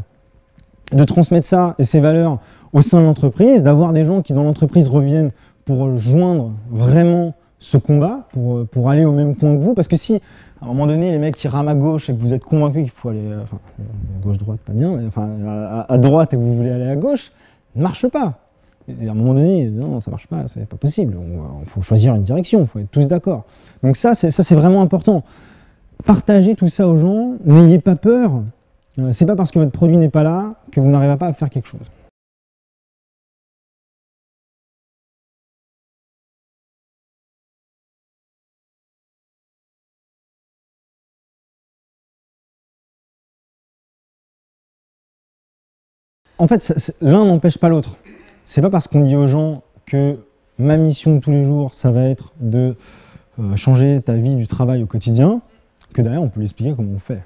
de transmettre ça et ses valeurs au sein de l'entreprise, d'avoir des gens qui dans l'entreprise reviennent pour joindre vraiment ce combat pour aller au même point que vous. Parce que si, à un moment donné, les mecs qui rament à gauche et que vous êtes convaincus qu'il faut aller, enfin, gauche-droite, pas bien, mais enfin, à droite et que vous voulez aller à gauche, ne marche pas. Et à un moment donné, non, ça marche pas, c'est pas possible. Il faut choisir une direction, il faut être tous d'accord. Donc ça, c'est vraiment important. Partagez tout ça aux gens, n'ayez pas peur. C'est pas parce que votre produit n'est pas là que vous n'arriverez pas à faire quelque chose. En fait, l'un n'empêche pas l'autre. C'est pas parce qu'on dit aux gens que ma mission de tous les jours, ça va être de changer ta vie du travail au quotidien, que derrière on peut lui expliquer comment on fait.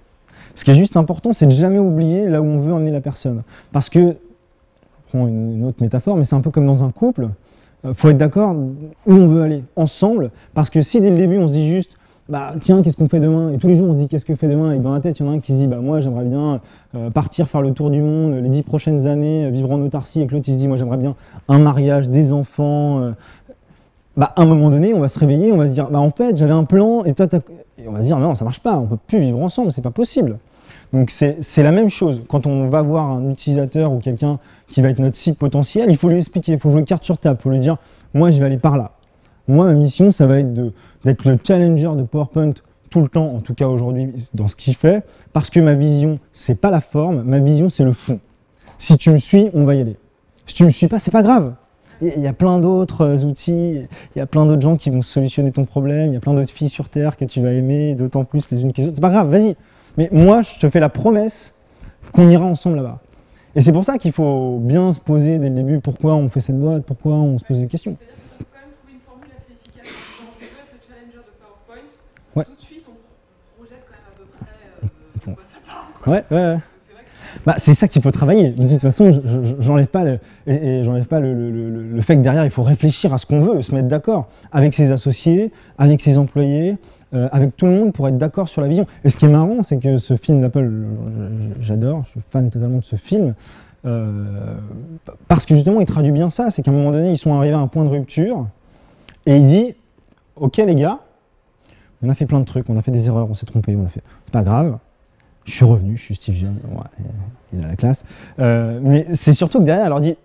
Ce qui est juste important, c'est de jamais oublier là où on veut emmener la personne. Parce que, je prends une autre métaphore, mais c'est un peu comme dans un couple, faut être d'accord où on veut aller, ensemble, parce que si dès le début on se dit juste bah tiens, qu'est-ce qu'on fait demain? Et tous les jours on se dit qu'est-ce que fait demain? Et dans la tête, il y en a un qui se dit bah moi j'aimerais bien partir faire le tour du monde les 10 prochaines années, vivre en autarcie, et que l'autre il se dit moi j'aimerais bien un mariage, des enfants. Bah à un moment donné, on va se réveiller, on va se dire bah en fait j'avais un plan et toi et on va se dire non, ça marche pas, on peut plus vivre ensemble, c'est pas possible. Donc c'est la même chose. Quand on va voir un utilisateur ou quelqu'un qui va être notre cible potentiel, il faut lui expliquer, il faut jouer carte sur table, il faut lui dire moi je vais aller par là. Moi, ma mission, ça va être d'être le challenger de PowerPoint tout le temps, en tout cas aujourd'hui, dans ce qu'il fait, parce que ma vision, c'est pas la forme, ma vision, c'est le fond. Si tu me suis, on va y aller. Si tu me suis pas, c'est pas grave. Il y a plein d'autres outils, il y a plein d'autres gens qui vont solutionner ton problème, il y a plein d'autres filles sur Terre que tu vas aimer, d'autant plus les unes que les autres. C'est pas grave, vas-y. Mais moi, je te fais la promesse qu'on ira ensemble là-bas. Et c'est pour ça qu'il faut bien se poser dès le début pourquoi on fait cette boîte, pourquoi on se pose des questions. Ouais. Tout de suite, on projette quand même à peu près de quoi ça parle. Ouais. Bah, c'est ça qu'il faut travailler. De toute façon, j'enlève pas le fait que derrière, il faut réfléchir à ce qu'on veut, se mettre d'accord avec ses associés, avec ses employés, avec tout le monde pour être d'accord sur la vision. Et ce qui est marrant, c'est que ce film d'Apple, j'adore, je suis fan totalement de ce film, parce que justement, il traduit bien ça. C'est qu'à un moment donné, ils sont arrivés à un point de rupture et il dit « Ok les gars, on a fait plein de trucs, on a fait des erreurs, on s'est trompé, c'est pas grave. Je suis revenu, je suis Steve Jobs, ouais, il a la classe. Mais c'est surtout que derrière, il leur dit,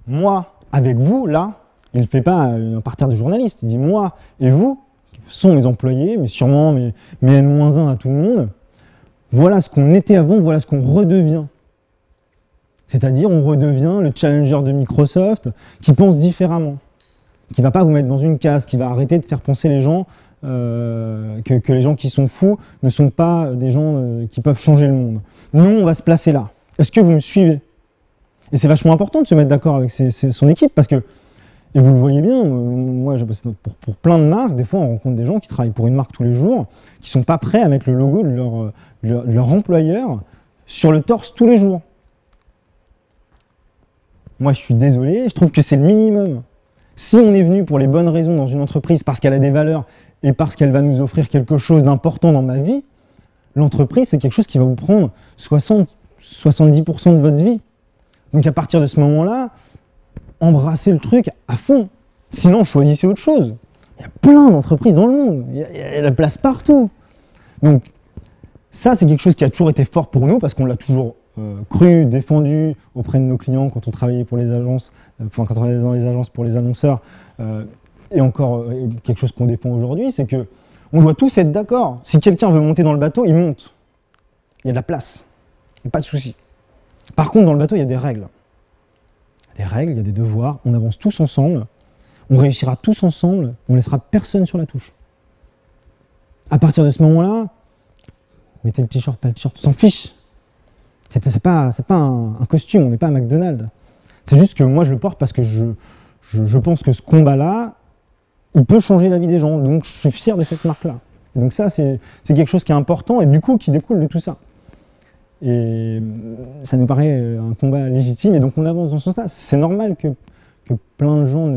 moi, avec vous, là, il ne fait pas un parterre de journalistes. Il dit, moi et vous, qui sont mes employés, mais sûrement mes N-1 à tout le monde, voilà ce qu'on était avant, voilà ce qu'on redevient. C'est-à-dire, on redevient le challenger de Microsoft qui pense différemment, qui ne va pas vous mettre dans une case, qui va arrêter de faire penser les gens que les gens qui sont fous ne sont pas des gens qui peuvent changer le monde. Nous, on va se placer là. Est-ce que vous me suivez? Et c'est vachement important de se mettre d'accord avec son équipe parce que, et vous le voyez bien, moi j'ai bossé pour plein de marques, des fois on rencontre des gens qui travaillent pour une marque tous les jours, qui sont pas prêts à mettre le logo de leur employeur sur le torse tous les jours. Moi je suis désolé, je trouve que c'est le minimum. Si on est venu pour les bonnes raisons dans une entreprise, parce qu'elle a des valeurs et parce qu'elle va nous offrir quelque chose d'important dans ma vie, l'entreprise, c'est quelque chose qui va vous prendre 60-70% de votre vie. Donc à partir de ce moment-là, embrassez le truc à fond. Sinon, choisissez autre chose. Il y a plein d'entreprises dans le monde. Il y a la place partout. Donc ça, c'est quelque chose qui a toujours été fort pour nous parce qu'on l'a toujours cru, défendu auprès de nos clients quand on travaillait pour les agences, quand on travaillait dans les agences pour les annonceurs. Et encore quelque chose qu'on défend aujourd'hui, c'est que on doit tous être d'accord. Si quelqu'un veut monter dans le bateau, il monte. Il y a de la place. Il n'y a pas de souci. Par contre, dans le bateau, il y a des règles. Il y a des règles, il y a des devoirs. On avance tous ensemble. On réussira tous ensemble. On ne laissera personne sur la touche. À partir de ce moment-là, mettez le t-shirt, pas le t-shirt, on s'en fiche. C'est pas un costume, on n'est pas à McDonald's. C'est juste que moi, je le porte parce que je pense que ce combat-là, il peut changer la vie des gens, donc je suis fier de cette marque-là. Donc ça, c'est quelque chose qui est important et du coup qui découle de tout ça. Et ça nous paraît un combat légitime et donc on avance dans ce sens-là. C'est normal que plein de gens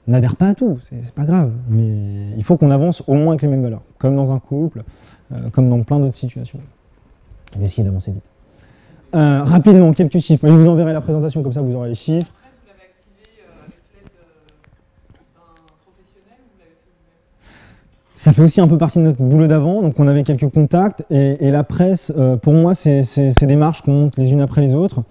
n'adhèrent pas à tout, c'est pas grave. Mais il faut qu'on avance au moins avec les mêmes valeurs, comme dans un couple, comme dans plein d'autres situations. On va essayer d'avancer vite. Rapidement, quelques chiffres. Je vous enverrai la présentation, comme ça vous aurez les chiffres. Après, vous l'avez activé avec l'aide d'un professionnel ou vous l'avez fait ça fait aussi un peu partie de notre boulot d'avant, donc on avait quelques contacts, et la presse, pour moi, c'est des marches qu'on monte les unes après les autres,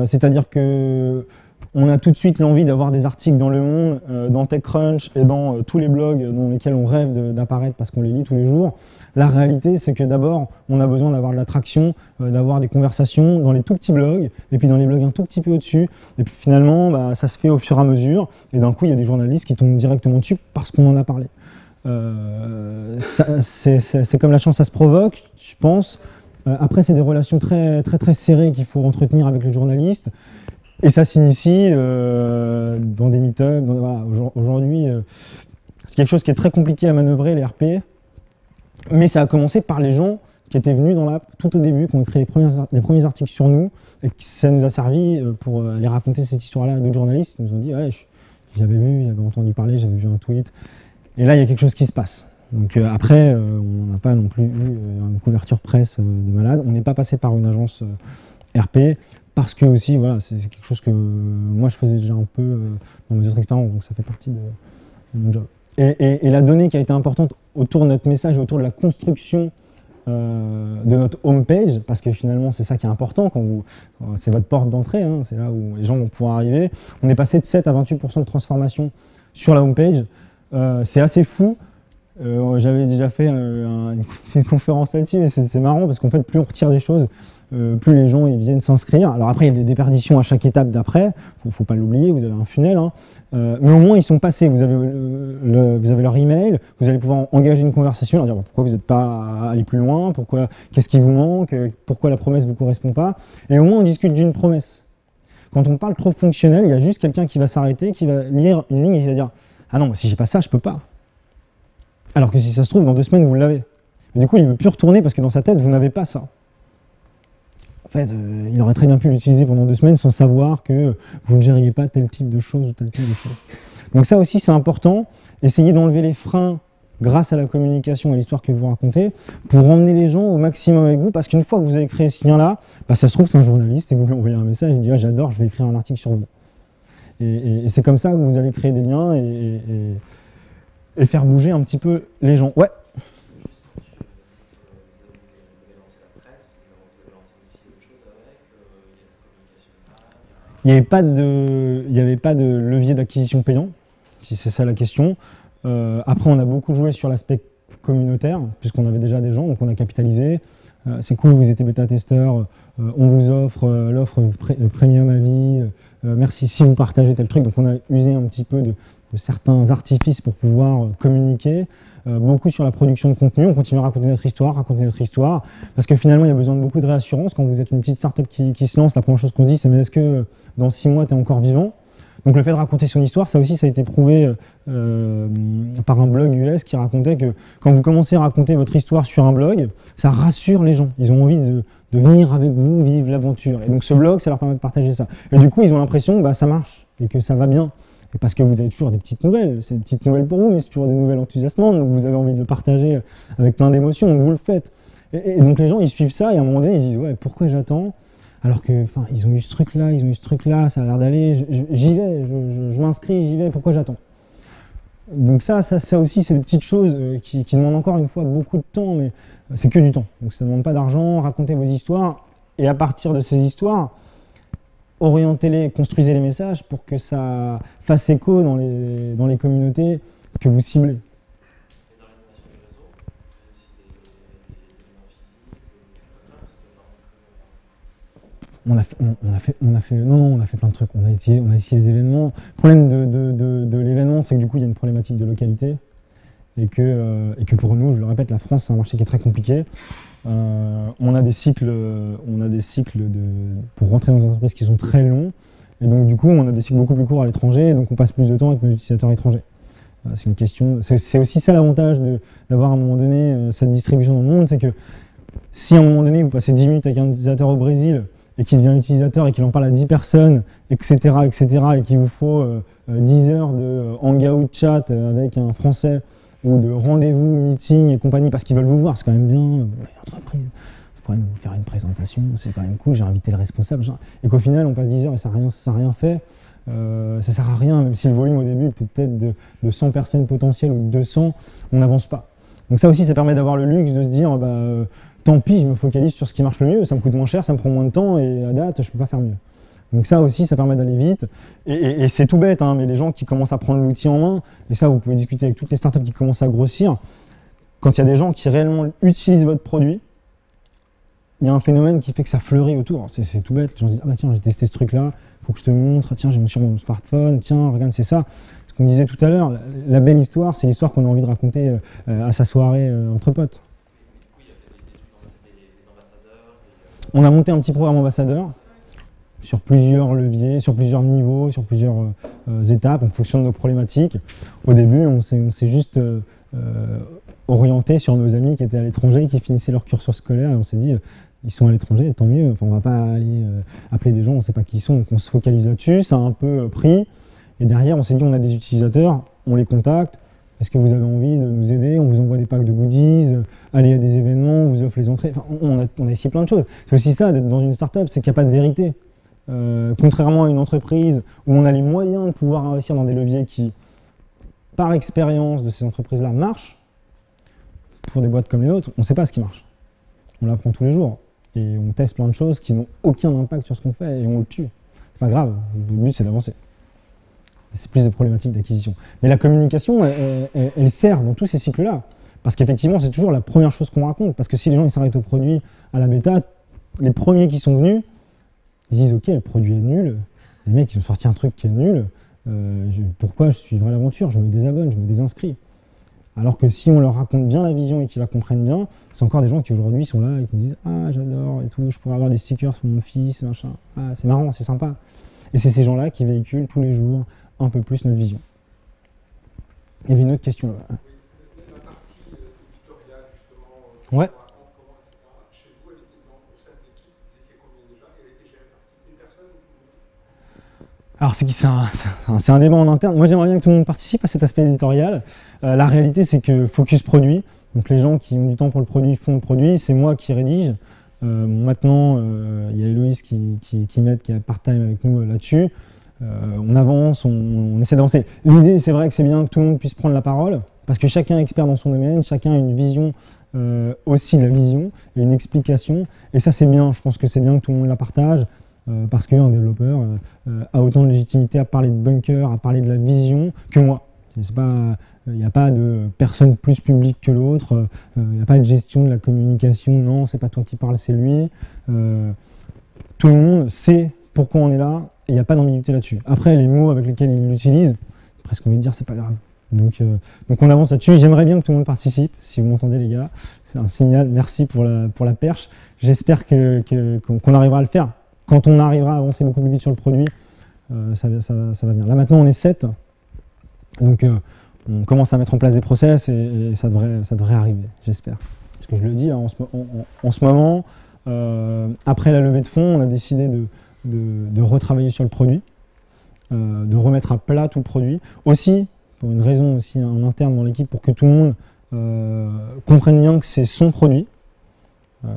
c'est-à-dire que on a tout de suite l'envie d'avoir des articles dans Le Monde, dans TechCrunch et dans tous les blogs dans lesquels on rêve d'apparaître parce qu'on les lit tous les jours. La réalité, c'est que d'abord, on a besoin d'avoir de l'attraction, d'avoir des conversations dans les tout petits blogs, et puis dans les blogs un tout petit peu au-dessus. Et puis finalement, bah, ça se fait au fur et à mesure, et d'un coup, il y a des journalistes qui tombent directement dessus parce qu'on en a parlé. C'est comme la chance, ça se provoque, je pense. Après, c'est des relations très serrées qu'il faut entretenir avec les journalistes. Et ça s'initie dans des meet-ups. Voilà. Aujourd'hui, c'est quelque chose qui est très compliqué à manœuvrer, les RP. Mais ça a commencé par les gens qui étaient venus dans l'app tout au début, qui ont écrit les premiers articles sur nous. Et ça nous a servi pour aller raconter cette histoire-là à d'autres journalistes. Ils nous ont dit ouais, j'avais vu, j'avais entendu parler, j'avais vu un tweet. Et là, il y a quelque chose qui se passe. Donc après, on n'a pas non plus eu une couverture presse de malade. On n'est pas passé par une agence RP. Parce que aussi, voilà, c'est quelque chose que moi je faisais déjà un peu dans mes autres expériences, donc ça fait partie de mon job. Et la donnée qui a été importante autour de notre message, autour de la construction de notre homepage, parce que finalement c'est ça qui est important, c'est votre porte d'entrée, hein, c'est là où les gens vont pouvoir arriver. On est passé de 7 à 28% de transformation sur la homepage. C'est assez fou. J'avais déjà fait une petite conférence là-dessus, mais c'est marrant parce qu'en fait, plus on retire des choses, plus les gens ils viennent s'inscrire. Alors après, il y a des déperditions à chaque étape d'après, faut pas l'oublier, vous avez un funnel, hein. Mais au moins ils sont passés, vous avez leur email, vous allez pouvoir engager une conversation, leur dire pourquoi vous n'êtes pas allé plus loin, qu'est-ce qui vous manque, pourquoi la promesse ne vous correspond pas, et au moins on discute d'une promesse. Quand on parle trop fonctionnel, il y a juste quelqu'un qui va s'arrêter, qui va lire une ligne et qui va dire « Ah non, si j'ai pas ça, je peux pas ». Alors que si ça se trouve, dans 2 semaines, vous l'avez. Et du coup, il ne veut plus retourner parce que dans sa tête, vous n'avez pas ça. En fait, il aurait très bien pu l'utiliser pendant 2 semaines sans savoir que vous ne gériez pas tel type de choses ou tel type de choses. Donc ça aussi, c'est important. Essayez d'enlever les freins grâce à la communication et à l'histoire que vous racontez pour emmener les gens au maximum avec vous. Parce qu'une fois que vous avez créé ce lien-là, bah, ça se trouve, c'est un journaliste et vous lui envoyez un message, il dit ah, « J'adore, je vais écrire un article sur vous ». Et c'est comme ça que vous allez créer des liens et faire bouger un petit peu les gens. Ouais. Il n'y avait pas de levier d'acquisition payant, si c'est ça la question. Après, on a beaucoup joué sur l'aspect communautaire, puisqu'on avait déjà des gens, donc on a capitalisé. C'est cool, vous étiez bêta-testeur, on vous offre l'offre premium à vie, merci si vous partagez tel truc. Donc on a usé un petit peu de certains artifices pour pouvoir communiquer, beaucoup sur la production de contenu. On continue à raconter notre histoire, parce que finalement il y a besoin de beaucoup de réassurance. Quand vous êtes une petite startup qui se lance, la première chose qu'on se dit c'est mais est-ce que dans 6 mois tu es encore vivant? Donc le fait de raconter son histoire, ça aussi ça a été prouvé par un blog US qui racontait que quand vous commencez à raconter votre histoire sur un blog, ça rassure les gens. Ils ont envie de venir avec vous, vivre l'aventure. Et donc ce blog, ça leur permet de partager ça. Et du coup, ils ont l'impression que bah, ça marche et que ça va bien. Et parce que vous avez toujours des petites nouvelles, c'est des petites nouvelles pour vous, mais c'est toujours des nouvelles enthousiasmantes, donc vous avez envie de le partager avec plein d'émotions, donc vous le faites. Et donc les gens, ils suivent ça, et à un moment donné, ils disent « Ouais, pourquoi j'attends ?» Alors que, enfin, ils ont eu ce truc-là, ça a l'air d'aller, j'y vais, je m'inscris, j'y vais, pourquoi j'attends? Donc ça aussi, c'est des petites choses qui demandent encore une fois beaucoup de temps, mais c'est que du temps. Donc ça ne demande pas d'argent, racontez vos histoires, et à partir de ces histoires, orientez-les, construisez les messages pour que ça fasse écho dans les communautés que vous ciblez. On a fait plein de trucs. On a essayé les événements. Le problème de l'événement, c'est que du coup, il y a une problématique de localité et que pour nous, je le répète, la France, c'est un marché qui est très compliqué. On a des cycles pour rentrer dans les entreprises qui sont très longs. Et donc, du coup, on a des cycles beaucoup plus courts à l'étranger. Et donc, on passe plus de temps avec nos utilisateurs étrangers. C'est une question. C'est aussi ça l'avantage d'avoir à un moment donné cette distribution dans le monde, c'est que si à un moment donné, vous passez 10 minutes avec un utilisateur au Brésil et qu'il devient utilisateur et qu'il en parle à 10 personnes, etc., et qu'il vous faut 10 heures de hangout chat avec un Français ou de rendez-vous, meeting et compagnie, parce qu'ils veulent vous voir, c'est quand même bien, l'entreprise, vous pourrez nous faire une présentation, c'est quand même cool, j'ai invité le responsable, et qu'au final, on passe 10 heures et ça n'a rien fait, ça sert à rien, même si le volume au début était peut-être de 100 personnes potentielles ou de 200, on n'avance pas. Donc ça aussi, ça permet d'avoir le luxe de se dire, tant pis, je me focalise sur ce qui marche le mieux, ça me coûte moins cher, ça me prend moins de temps, et à date, je ne peux pas faire mieux. Donc ça aussi, ça permet d'aller vite. Et c'est tout bête, hein, mais les gens qui commencent à prendre l'outil en main, et ça, vous pouvez discuter avec toutes les startups qui commencent à grossir, quand il y a des gens qui réellement utilisent votre produit, il y a un phénomène qui fait que ça fleurit autour. C'est tout bête. Les gens disent, ah bah tiens, j'ai testé ce truc-là, il faut que je te montre, tiens, j'ai mis sur mon smartphone, tiens, regarde, c'est ça. Ce qu'on disait tout à l'heure, la belle histoire, c'est l'histoire qu'on a envie de raconter à sa soirée entre potes. On a monté un petit programme ambassadeur sur plusieurs leviers, sur plusieurs niveaux, sur plusieurs étapes, en fonction de nos problématiques. Au début, on s'est juste orienté sur nos amis qui étaient à l'étranger, qui finissaient leur cursus scolaire, et on s'est dit, ils sont à l'étranger, tant mieux, enfin, on ne va pas aller appeler des gens, on ne sait pas qui ils sont, donc on se focalise là-dessus, ça a un peu pris, et derrière, on s'est dit, on a des utilisateurs, on les contacte, est-ce que vous avez envie de nous aider? On vous envoie des packs de goodies, allez à des événements, on vous offre les entrées, enfin, on a essayé plein de choses. C'est aussi ça, d'être dans une start-up, c'est qu'il n'y a pas de vérité. Contrairement à une entreprise où on a les moyens de pouvoir investir dans des leviers qui, par expérience de ces entreprises-là, marchent, pour des boîtes comme les nôtres, on ne sait pas ce qui marche. On l'apprend tous les jours. Et on teste plein de choses qui n'ont aucun impact sur ce qu'on fait et on le tue. C'est pas grave, le but c'est d'avancer. C'est plus des problématiques d'acquisition. Mais la communication, elle sert dans tous ces cycles-là. Parce qu'effectivement, c'est toujours la première chose qu'on raconte. Parce que si les gens s'arrêtent au produit, à la bêta, les premiers qui sont venus, ils disent ok, le produit est nul, les mecs ils ont sorti un truc qui est nul, pourquoi je suivrai l'aventure? Je me désabonne, je me désinscris. Alors que si on leur raconte bien la vision et qu'ils la comprennent bien, c'est encore des gens qui aujourd'hui sont là et qui disent ah j'adore et tout, je pourrais avoir des stickers pour mon fils, machin, ah c'est marrant, c'est sympa. Et c'est ces gens-là qui véhiculent tous les jours un peu plus notre vision. Il y avait une autre question là. La partie éditoriale justement, Ouais. chez vous, elle était au sein de l'équipe, vous étiez combien déjà? Elle était gérée par une personne ou tout le monde? Alors c'est un débat en interne. Moi j'aimerais bien que tout le monde participe à cet aspect éditorial. La réalité c'est que focus produit, donc les gens qui ont du temps pour le produit font le produit, c'est moi qui rédige. Maintenant il y a Héloïse qui m'aide, qui est part-time avec nous là-dessus. On avance, on essaie d'avancer. L'idée c'est vrai que c'est bien que tout le monde puisse prendre la parole, parce que chacun est expert dans son domaine, chacun a une vision, aussi la vision, et une explication. Et ça c'est bien, je pense que c'est bien que tout le monde la partage. Parce qu'un développeur a autant de légitimité à parler de bunker, à parler de la vision que moi. Il n'y a pas de personne plus publique que l'autre, il n'y a pas de gestion de la communication, non, c'est pas toi qui parles, c'est lui. Tout le monde sait pourquoi on est là et il n'y a pas d'ambiguïté là-dessus. Après, les mots avec lesquels il l'utilise, presque envie de dire, c'est pas grave. Donc on avance là-dessus. J'aimerais bien que tout le monde participe, si vous m'entendez les gars. C'est un signal, merci pour la perche. J'espère qu'on arrivera à le faire. Quand on arrivera à avancer beaucoup plus vite sur le produit, ça va venir. Là maintenant on est 7, donc on commence à mettre en place des process et ça devrait arriver, j'espère. Parce que je le dis, là, en ce moment, après la levée de fonds, on a décidé de retravailler sur le produit, de remettre à plat tout le produit. Aussi, pour une raison aussi en interne dans l'équipe, pour que tout le monde comprenne bien que c'est son produit.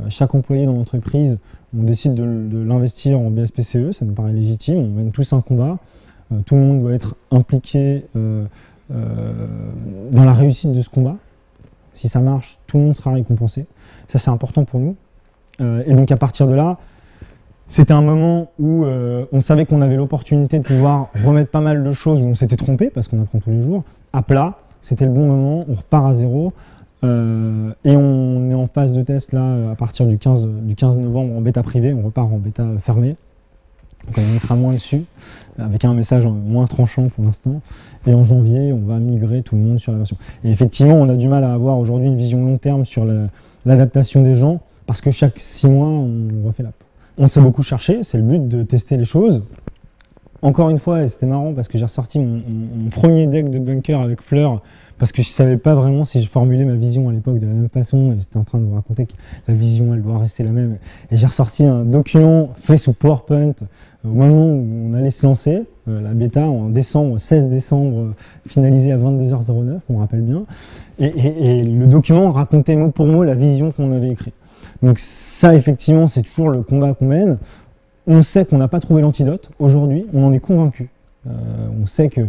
Chaque employé dans l'entreprise, on décide de l'investir en BSPCE, ça nous paraît légitime, on mène tous un combat, tout le monde doit être impliqué dans la réussite de ce combat. Si ça marche, tout le monde sera récompensé. Ça c'est important pour nous. Et donc à partir de là, c'était un moment où on savait qu'on avait l'opportunité de pouvoir remettre pas mal de choses où on s'était trompé, parce qu'on apprend tous les jours, à plat. C'était le bon moment, on repart à zéro. Et on est en phase de test là à partir du 15 novembre en bêta privée, on repart en bêta fermée. Donc on mettra moins dessus, avec un message moins tranchant pour l'instant. Et en janvier, on va migrer tout le monde sur la version. Et effectivement, on a du mal à avoir aujourd'hui une vision long terme sur l'adaptation des gens, parce que chaque 6 mois, on refait l'app. On s'est beaucoup cherché, c'est le but de tester les choses. Encore une fois, et c'était marrant parce que j'ai ressorti mon premier deck de bunker avec Fleur, parce que je ne savais pas vraiment si je formulais ma vision à l'époque de la même façon. J'étais en train de vous raconter que la vision, elle doit rester la même. Et j'ai ressorti un document fait sous PowerPoint au moment où on allait se lancer, la bêta en décembre, 16 décembre, finalisé à 22h09, on me rappelle bien. Et le document racontait mot pour mot la vision qu'on avait écrite. Donc ça, effectivement, c'est toujours le combat qu'on mène. On sait qu'on n'a pas trouvé l'antidote aujourd'hui, on en est convaincu. On sait que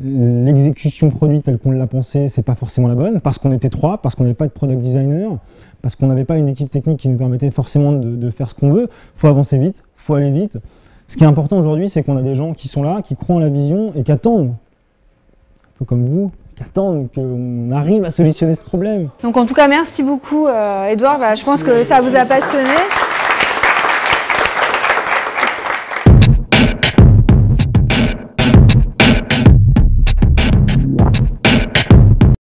l'exécution produit telle qu'on l'a pensé, c'est pas forcément la bonne, parce qu'on était 3, parce qu'on n'avait pas de product designer, parce qu'on n'avait pas une équipe technique qui nous permettait forcément de faire ce qu'on veut. Il faut avancer vite, il faut aller vite. Ce qui est important aujourd'hui, c'est qu'on a des gens qui sont là, qui croient en la vision et qui attendent, un peu comme vous, qui attendent qu'on arrive à solutionner ce problème. Donc en tout cas, merci beaucoup Edouard, je pense que ça vous a passionné.